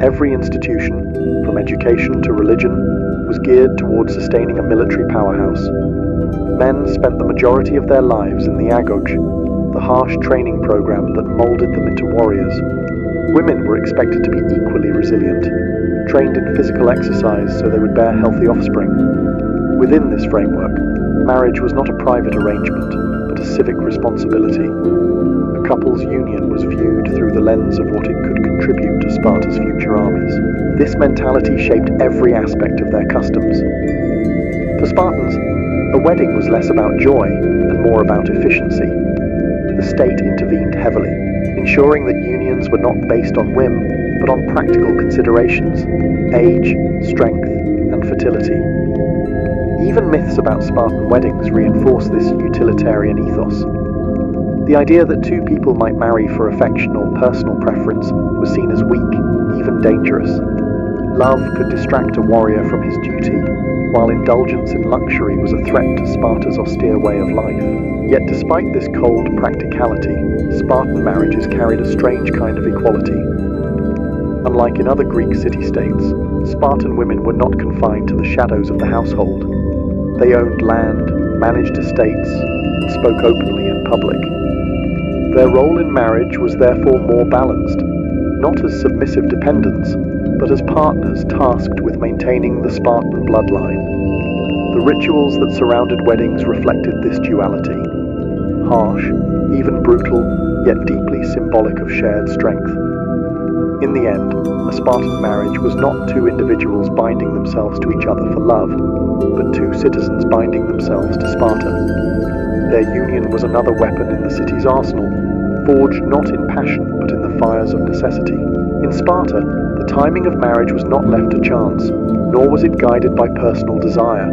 Every institution, from education to religion, was geared towards sustaining a military powerhouse. Men spent the majority of their lives in the agog, the harsh training program that molded them into warriors. Women were expected to be equally resilient, trained in physical exercise so they would bear healthy offspring. Within this framework, marriage was not a private arrangement, but a civic responsibility. A couple's union was viewed through the lens of what it could contribute to Sparta's future armies. This mentality shaped every aspect of their customs. For Spartans, a wedding was less about joy and more about efficiency. The state intervened heavily, ensuring that unions were not based on whim, but on practical considerations: age, strength, and fertility. Even myths about Spartan weddings reinforce this utilitarian ethos. The idea that two people might marry for affection or personal preference was seen as weak, even dangerous. Love could distract a warrior from his duty, while indulgence in luxury was a threat to Sparta's austere way of life. Yet despite this cold practicality, Spartan marriages carried a strange kind of equality. Unlike in other Greek city-states, Spartan women were not confined to the shadows of the household. They owned land, managed estates, and spoke openly in public. Their role in marriage was therefore more balanced, not as submissive dependents, but as partners tasked with maintaining the Spartan bloodline. The rituals that surrounded weddings reflected this duality: harsh, even brutal, yet deeply symbolic of shared strength. In the end, a Spartan marriage was not two individuals binding themselves to each other for love, but two citizens binding themselves to Sparta. Their union was another weapon in the city's arsenal, forged not in passion but in the fires of necessity. In Sparta, the timing of marriage was not left to chance, nor was it guided by personal desire.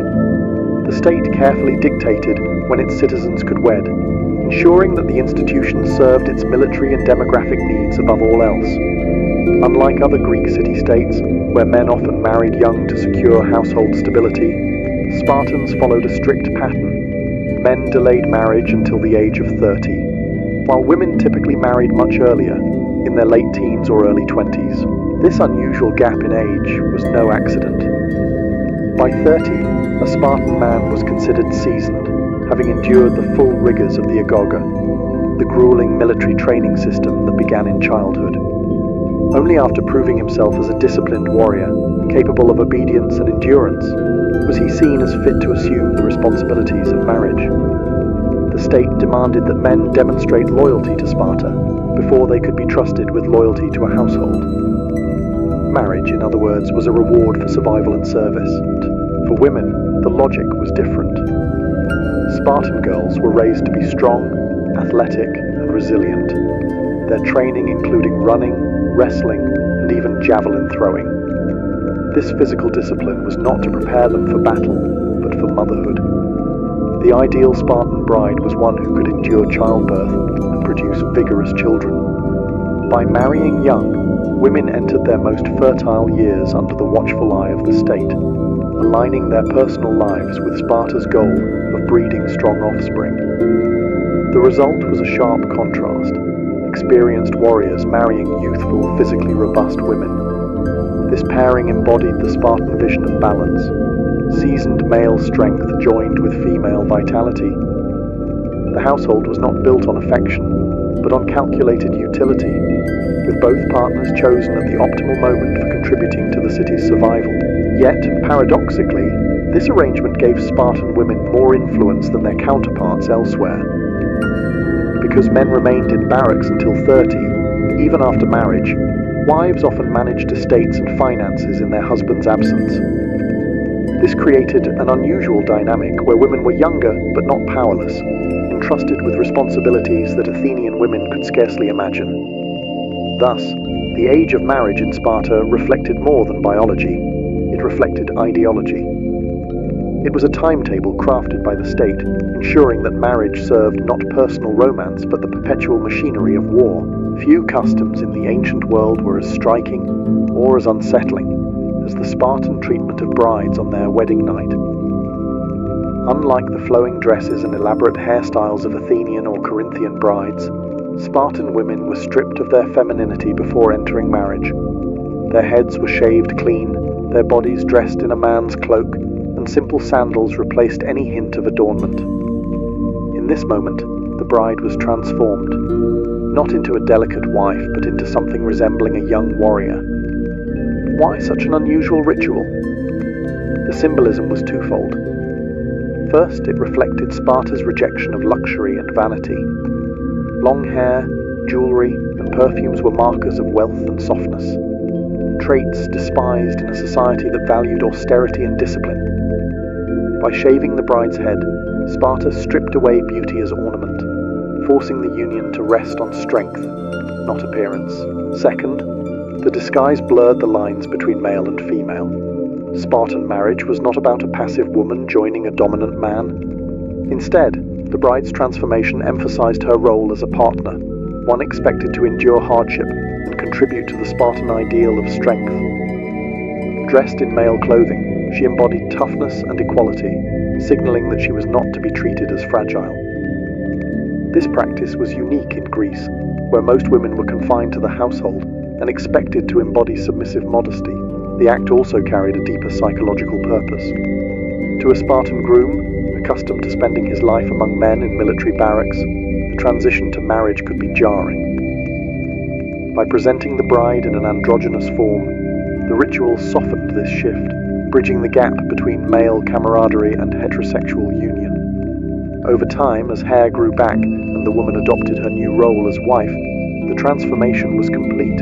The state carefully dictated when its citizens could wed, ensuring that the institution served its military and demographic needs above all else. Unlike other Greek city-states, where men often married young to secure household stability, Spartans followed a strict pattern. Men delayed marriage until the age of 30, while women typically married much earlier, in their late teens or early 20s. This unusual gap in age was no accident. By 30, a Spartan man was considered seasoned, having endured the full rigors of the agoga, the grueling military training system that began in childhood. Only after proving himself as a disciplined warrior, capable of obedience and endurance, was he seen as fit to assume the responsibilities of marriage. The state demanded that men demonstrate loyalty to Sparta before they could be trusted with loyalty to a household. Marriage, in other words, was a reward for survival and service. For women, the logic was different. Spartan girls were raised to be strong, athletic, and resilient, their training including running, wrestling, and even javelin throwing. This physical discipline was not to prepare them for battle, but for motherhood. The ideal Spartan bride was one who could endure childbirth and produce vigorous children. By marrying young, women entered their most fertile years under the watchful eye of the state, aligning their personal lives with Sparta's goal of breeding strong offspring. The result was a sharp contrast: experienced warriors marrying youthful, physically robust women. This pairing embodied the Spartan vision of balance: seasoned male strength joined with female vitality. The household was not built on affection, but on calculated utility, with both partners chosen at the optimal moment for contributing to the city's survival. Yet, paradoxically, this arrangement gave Spartan women more influence than their counterparts elsewhere. Because men remained in barracks until 30, even after marriage, wives often managed estates and finances in their husband's absence. This created an unusual dynamic where women were younger but not powerless, entrusted with responsibilities that Athenian women could scarcely imagine. Thus, the age of marriage in Sparta reflected more than biology. It reflected ideology. It was a timetable crafted by the state, ensuring that marriage served not personal romance but the perpetual machinery of war. Few customs in the ancient world were as striking or as unsettling as the Spartan treatment of brides on their wedding night. Unlike the flowing dresses and elaborate hairstyles of Athenian or Corinthian brides, Spartan women were stripped of their femininity before entering marriage. Their heads were shaved clean, their bodies dressed in a man's cloak, and simple sandals replaced any hint of adornment. In this moment, the bride was transformed, not into a delicate wife, but into something resembling a young warrior. Why such an unusual ritual? The symbolism was twofold. First, it reflected Sparta's rejection of luxury and vanity. Long hair, jewelry, and perfumes were markers of wealth and softness, traits despised in a society that valued austerity and discipline. By shaving the bride's head, Sparta stripped away beauty as ornament, forcing the union to rest on strength, not appearance. Second, the disguise blurred the lines between male and female. Spartan marriage was not about a passive woman joining a dominant man. Instead, the bride's transformation emphasized her role as a partner, one expected to endure hardship and contribute to the Spartan ideal of strength. Dressed in male clothing, she embodied toughness and equality, signaling that she was not to be treated as fragile. This practice was unique in Greece, where most women were confined to the household and expected to embody submissive modesty. The act also carried a deeper psychological purpose. To a Spartan groom, accustomed to spending his life among men in military barracks, the transition to marriage could be jarring. By presenting the bride in an androgynous form, the ritual softened this shift, bridging the gap between male camaraderie and heterosexual union. Over time, as hair grew back and the woman adopted her new role as wife, the transformation was complete.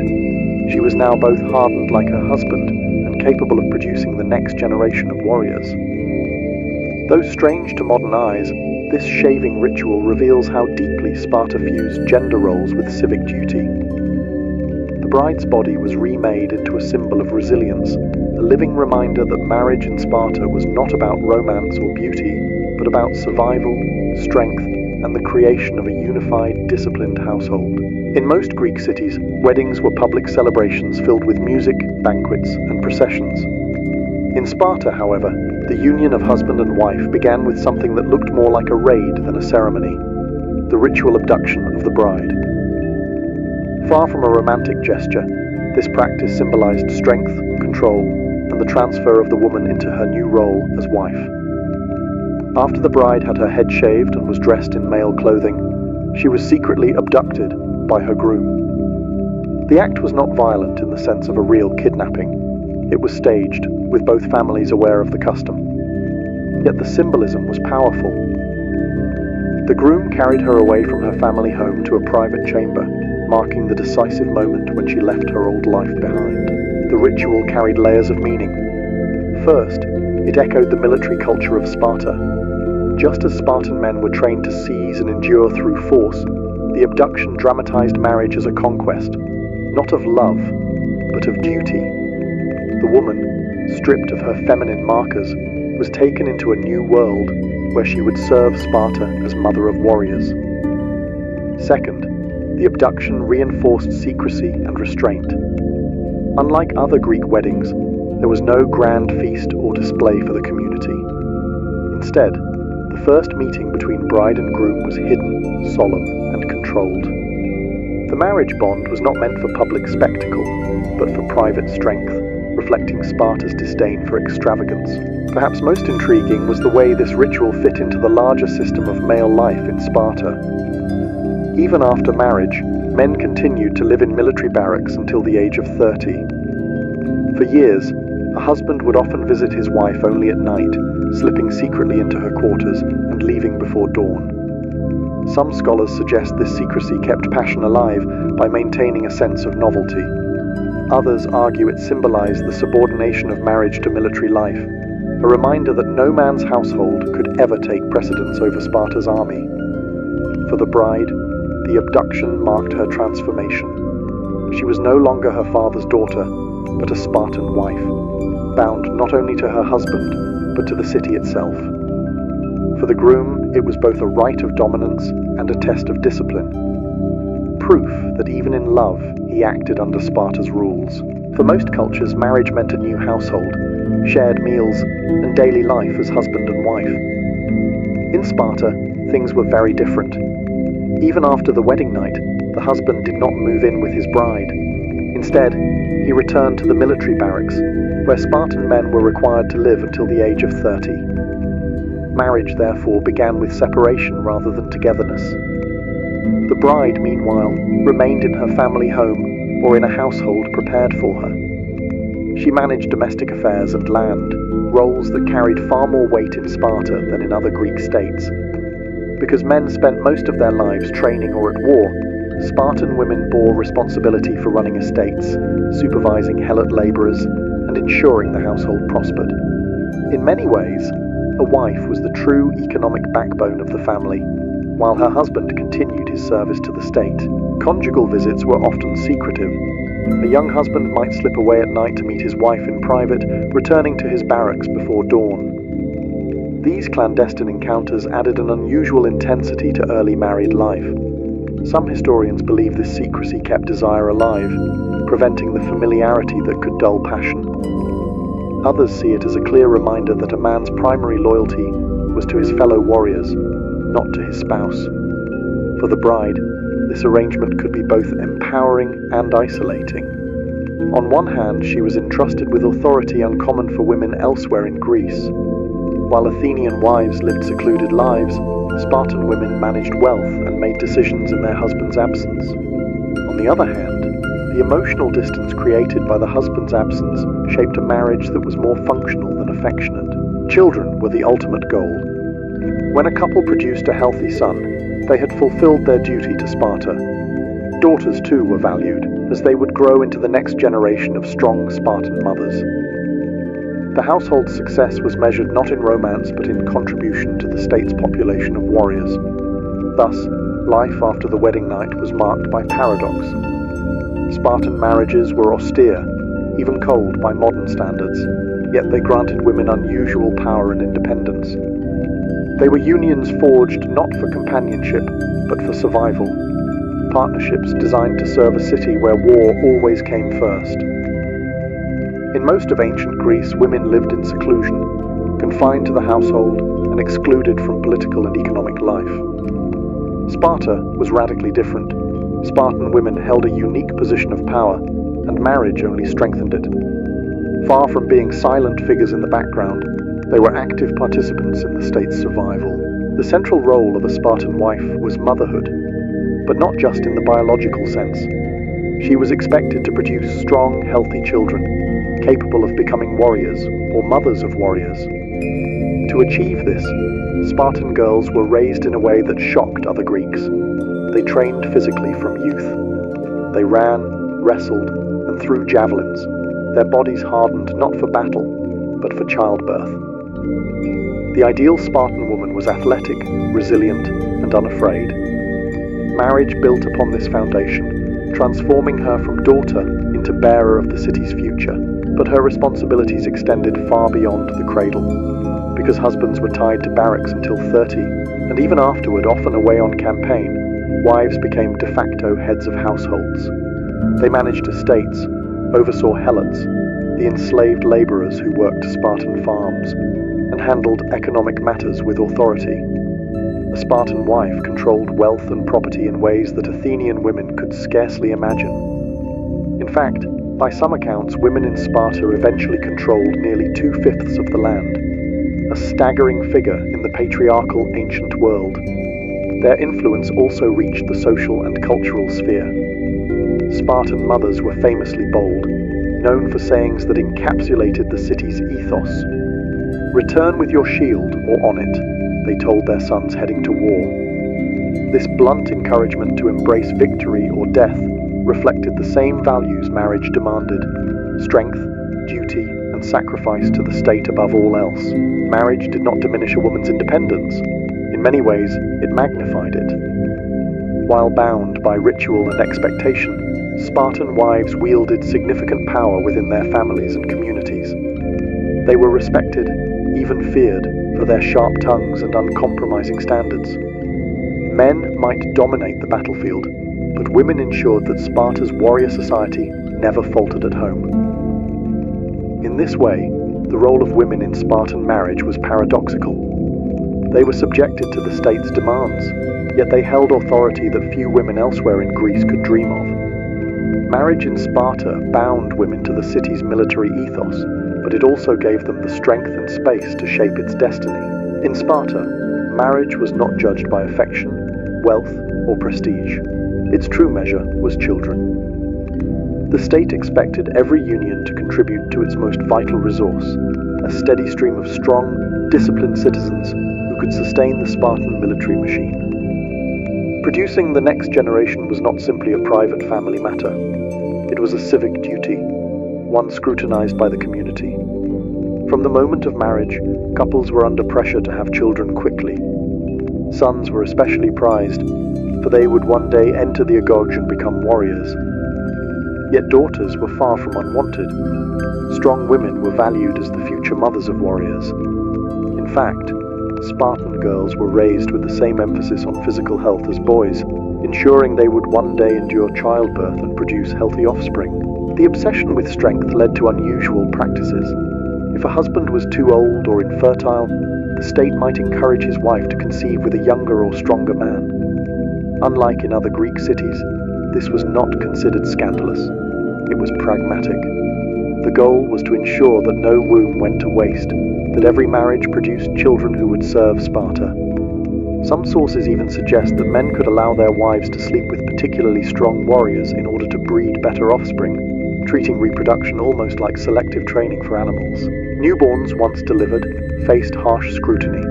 She was now both hardened like her husband and capable of producing the next generation of warriors. Though strange to modern eyes, this shaving ritual reveals how deeply Sparta fused gender roles with civic duty. The bride's body was remade into a symbol of resilience, a living reminder that marriage in Sparta was not about romance or beauty, but about survival, strength, and the creation of a unified, disciplined household. In most Greek cities, weddings were public celebrations filled with music, banquets, and processions. In Sparta, however, the union of husband and wife began with something that looked more like a raid than a ceremony: the ritual abduction of the bride. Far from a romantic gesture, this practice symbolized strength, control, and the transfer of the woman into her new role as wife. After the bride had her head shaved and was dressed in male clothing, she was secretly abducted by her groom. The act was not violent in the sense of a real kidnapping. It was staged, with both families aware of the custom. Yet the symbolism was powerful. The groom carried her away from her family home to a private chamber, marking the decisive moment when she left her old life behind. The ritual carried layers of meaning. First, it echoed the military culture of Sparta. Just as Spartan men were trained to seize and endure through force, the abduction dramatized marriage as a conquest, not of love, but of duty. The woman, stripped of her feminine markers, was taken into a new world where she would serve Sparta as mother of warriors. Second, the abduction reinforced secrecy and restraint. Unlike other Greek weddings, there was no grand feast or display for the community. Instead, the first meeting between bride and groom was hidden, solemn, and controlled. The marriage bond was not meant for public spectacle, but for private strength, reflecting Sparta's disdain for extravagance. Perhaps most intriguing was the way this ritual fit into the larger system of male life in Sparta. Even after marriage, men continued to live in military barracks until the age of 30. For years, a husband would often visit his wife only at night, slipping secretly into her quarters and leaving before dawn. Some scholars suggest this secrecy kept passion alive by maintaining a sense of novelty. Others argue it symbolized the subordination of marriage to military life, a reminder that no man's household could ever take precedence over Sparta's army. For the bride, the abduction marked her transformation. She was no longer her father's daughter, but a Spartan wife, bound not only to her husband, but to the city itself. For the groom, it was both a rite of dominance and a test of discipline, proof that even in love, he acted under Sparta's rules. For most cultures, marriage meant a new household, shared meals, and daily life as husband and wife. In Sparta, things were very different. Even after the wedding night, the husband did not move in with his bride. Instead, he returned to the military barracks, where Spartan men were required to live until the age of 30. Marriage, therefore, began with separation rather than togetherness. The bride, meanwhile, remained in her family home or in a household prepared for her. She managed domestic affairs and land, roles that carried far more weight in Sparta than in other Greek states. Because men spent most of their lives training or at war, Spartan women bore responsibility for running estates, supervising helot labourers, and ensuring the household prospered. In many ways, a wife was the true economic backbone of the family, while her husband continued his service to the state. Conjugal visits were often secretive. A young husband might slip away at night to meet his wife in private, returning to his barracks before dawn. These clandestine encounters added an unusual intensity to early married life. Some historians believe this secrecy kept desire alive, preventing the familiarity that could dull passion. Others see it as a clear reminder that a man's primary loyalty was to his fellow warriors, not to his spouse. For the bride, this arrangement could be both empowering and isolating. On one hand, she was entrusted with authority uncommon for women elsewhere in Greece. While Athenian wives lived secluded lives, Spartan women managed wealth and made decisions in their husband's absence. On the other hand, the emotional distance created by the husband's absence shaped a marriage that was more functional than affectionate. Children were the ultimate goal. When a couple produced a healthy son, they had fulfilled their duty to Sparta. Daughters too were valued, as they would grow into the next generation of strong Spartan mothers. The household's success was measured not in romance but in contribution to the state's population of warriors. Thus, life after the wedding night was marked by paradox. Spartan marriages were austere, even cold by modern standards, yet they granted women unusual power and independence. They were unions forged not for companionship, but for survival. Partnerships designed to serve a city where war always came first. In most of ancient Greece, women lived in seclusion, confined to the household and excluded from political and economic life. Sparta was radically different. Spartan women held a unique position of power, and marriage only strengthened it. Far from being silent figures in the background, they were active participants in the state's survival. The central role of a Spartan wife was motherhood, but not just in the biological sense. She was expected to produce strong, healthy children, capable of becoming warriors or mothers of warriors. To achieve this, Spartan girls were raised in a way that shocked other Greeks. They trained physically from youth. They ran, wrestled, and threw javelins, their bodies hardened not for battle, but for childbirth. The ideal Spartan woman was athletic, resilient, and unafraid. Marriage built upon this foundation, transforming her from daughter into bearer of the city's future. But her responsibilities extended far beyond the cradle. Because husbands were tied to barracks until 30, and even afterward often away on campaign, wives became de facto heads of households. They managed estates, oversaw helots, the enslaved labourers who worked Spartan farms, and handled economic matters with authority. A Spartan wife controlled wealth and property in ways that Athenian women could scarcely imagine. In fact, by some accounts, women in Sparta eventually controlled nearly 2/5 of the land, a staggering figure in the patriarchal ancient world. Their influence also reached the social and cultural sphere. Spartan mothers were famously bold, known for sayings that encapsulated the city's ethos. "Return with your shield or on it," they told their sons heading to war. This blunt encouragement to embrace victory or death reflected the same values marriage demanded: strength, duty, and sacrifice to the state above all else. Marriage did not diminish a woman's independence. In many ways, it magnified it. While bound by ritual and expectation, Spartan wives wielded significant power within their families and communities. They were respected, even feared, for their sharp tongues and uncompromising standards. Men might dominate the battlefield, but women ensured that Sparta's warrior society never faltered at home. In this way, the role of women in Spartan marriage was paradoxical. They were subjected to the state's demands, yet they held authority that few women elsewhere in Greece could dream of. Marriage in Sparta bound women to the city's military ethos, but it also gave them the strength and space to shape its destiny. In Sparta, marriage was not judged by affection, wealth, or prestige. Its true measure was children. The state expected every union to contribute to its most vital resource, a steady stream of strong, disciplined citizens who could sustain the Spartan military machine. Producing the next generation was not simply a private family matter. It was a civic duty, one scrutinized by the community. From the moment of marriage, couples were under pressure to have children quickly. Sons were especially prized, for they would one day enter the Agog and become warriors. Yet daughters were far from unwanted. Strong women were valued as the future mothers of warriors. In fact, Spartan girls were raised with the same emphasis on physical health as boys, ensuring they would one day endure childbirth and produce healthy offspring. The obsession with strength led to unusual practices. If a husband was too old or infertile, the state might encourage his wife to conceive with a younger or stronger man. Unlike in other Greek cities, this was not considered scandalous. It was pragmatic. The goal was to ensure that no womb went to waste, that every marriage produced children who would serve Sparta. Some sources even suggest that men could allow their wives to sleep with particularly strong warriors in order to breed better offspring, treating reproduction almost like selective training for animals. Newborns, once delivered, faced harsh scrutiny.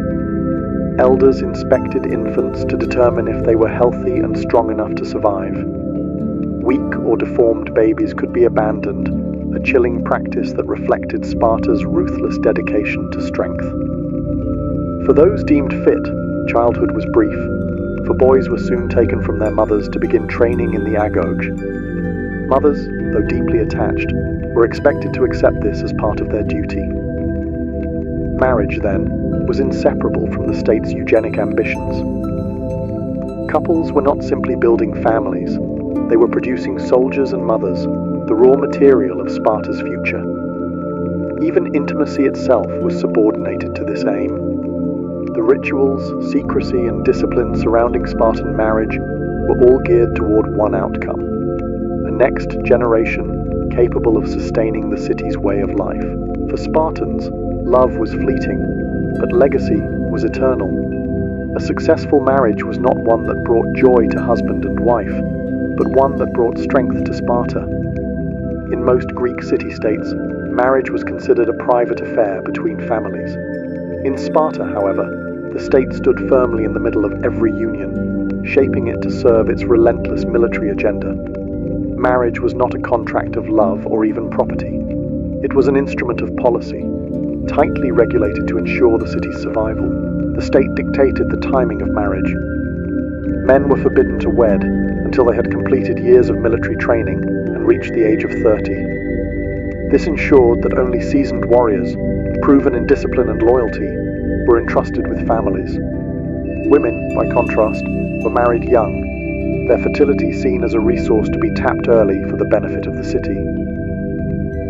Elders inspected infants to determine if they were healthy and strong enough to survive. Weak or deformed babies could be abandoned, a chilling practice that reflected Sparta's ruthless dedication to strength. For those deemed fit, childhood was brief, for boys were soon taken from their mothers to begin training in the Agog. Mothers, though deeply attached, were expected to accept this as part of their duty. Marriage, then, was inseparable from the state's eugenic ambitions. Couples were not simply building families, they were producing soldiers and mothers, the raw material of Sparta's future. Even intimacy itself was subordinated to this aim. The rituals, secrecy, and discipline surrounding Spartan marriage were all geared toward one outcome: a next generation capable of sustaining the city's way of life. For Spartans, love was fleeting, but legacy was eternal. A successful marriage was not one that brought joy to husband and wife, but one that brought strength to Sparta. In most Greek city-states, marriage was considered a private affair between families. In Sparta, however, the state stood firmly in the middle of every union, shaping it to serve its relentless military agenda. Marriage was not a contract of love or even property. It was an instrument of policy, tightly regulated to ensure the city's survival. The state dictated the timing of marriage. Men were forbidden to wed until they had completed years of military training and reached the age of 30. This ensured that only seasoned warriors, proven in discipline and loyalty, were entrusted with families. Women, by contrast, were married young, their fertility seen as a resource to be tapped early for the benefit of the city.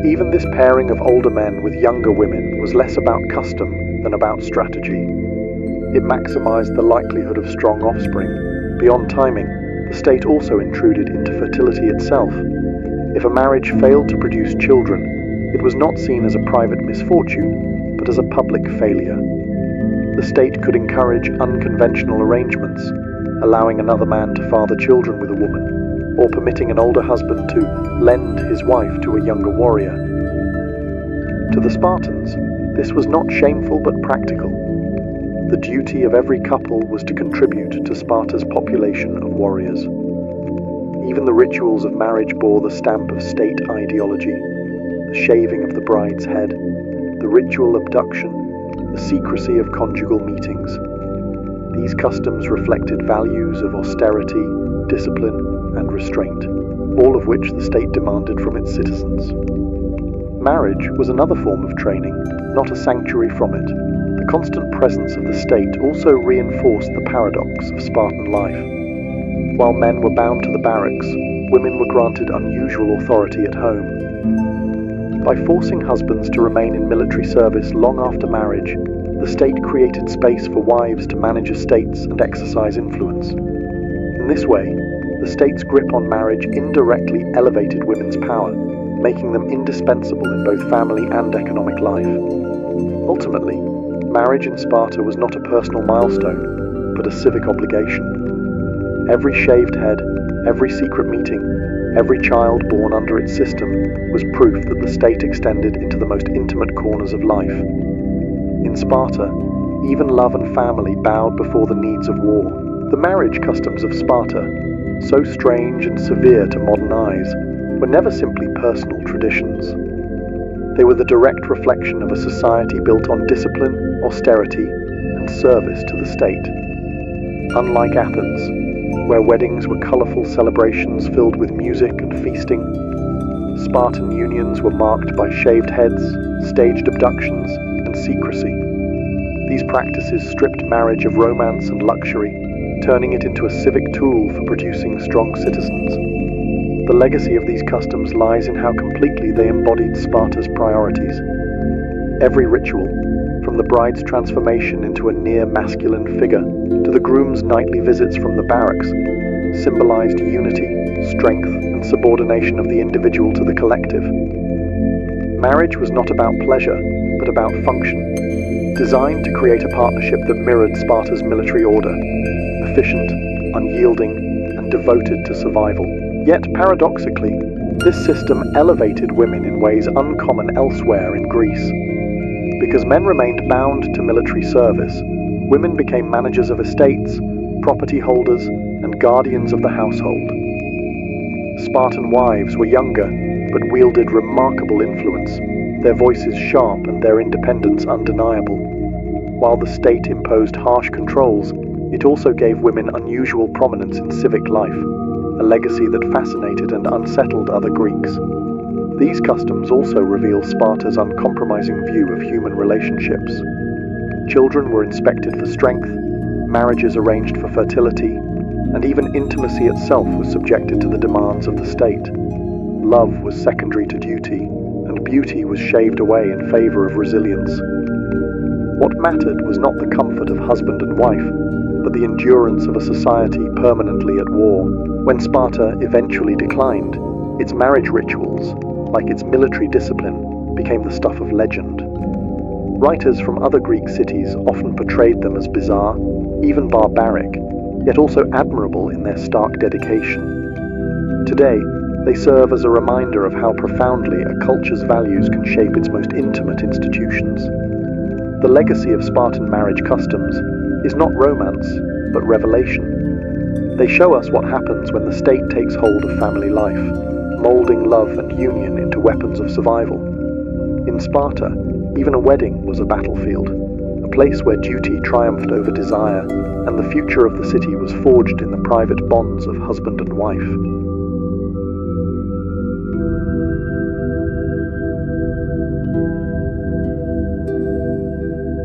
Even this pairing of older men with younger women was less about custom than about strategy. It maximized the likelihood of strong offspring. Beyond timing, the state also intruded into fertility itself. If a marriage failed to produce children, it was not seen as a private misfortune, but as a public failure. The state could encourage unconventional arrangements, allowing another man to father children with a woman, or permitting an older husband to lend his wife to a younger warrior. To the Spartans, this was not shameful but practical. The duty of every couple was to contribute to Sparta's population of warriors. Even the rituals of marriage bore the stamp of state ideology: the shaving of the bride's head, the ritual abduction, the secrecy of conjugal meetings. These customs reflected values of austerity, discipline, and restraint, all of which the state demanded from its citizens. Marriage was another form of training, not a sanctuary from it. The constant presence of the state also reinforced the paradox of Spartan life. While men were bound to the barracks, women were granted unusual authority at home. By forcing husbands to remain in military service long after marriage, the state created space for wives to manage estates and exercise influence. In this way, the state's grip on marriage indirectly elevated women's power, making them indispensable in both family and economic life. Ultimately, marriage in Sparta was not a personal milestone, but a civic obligation. Every shaved head, every secret meeting, every child born under its system was proof that the state extended into the most intimate corners of life. In Sparta, even love and family bowed before the needs of war. The marriage customs of Sparta, so strange and severe to modern eyes, were never simply personal traditions. They were the direct reflection of a society built on discipline, austerity, and service to the state. Unlike Athens, where weddings were colourful celebrations filled with music and feasting, Spartan unions were marked by shaved heads, staged abductions, and secrecy. These practices stripped marriage of romance and luxury, turning it into a civic tool for producing strong citizens. The legacy of these customs lies in how completely they embodied Sparta's priorities. Every ritual, from the bride's transformation into a near-masculine figure to the groom's nightly visits from the barracks, symbolized unity, strength, and subordination of the individual to the collective. Marriage was not about pleasure, but about function, designed to create a partnership that mirrored Sparta's military order, efficient, unyielding, and devoted to survival. Yet, paradoxically, this system elevated women in ways uncommon elsewhere in Greece. Because men remained bound to military service, women became managers of estates, property holders, and guardians of the household. Spartan wives were younger, but wielded remarkable influence, their voices sharp and their independence undeniable. While the state imposed harsh controls, it also gave women unusual prominence in civic life, a legacy that fascinated and unsettled other Greeks. These customs also reveal Sparta's uncompromising view of human relationships. Children were inspected for strength, marriages arranged for fertility, and even intimacy itself was subjected to the demands of the state. Love was secondary to duty, and beauty was shaved away in favor of resilience. What mattered was not the comfort of husband and wife, but the endurance of a society permanently at war. When Sparta eventually declined, its marriage rituals, like its military discipline, became the stuff of legend. Writers from other Greek cities often portrayed them as bizarre, even barbaric, yet also admirable in their stark dedication. Today, they serve as a reminder of how profoundly a culture's values can shape its most intimate institutions. The legacy of Spartan marriage customs is not romance, but revelation. They show us what happens when the state takes hold of family life, molding love and union into weapons of survival. In Sparta, even a wedding was a battlefield, a place where duty triumphed over desire, and the future of the city was forged in the private bonds of husband and wife.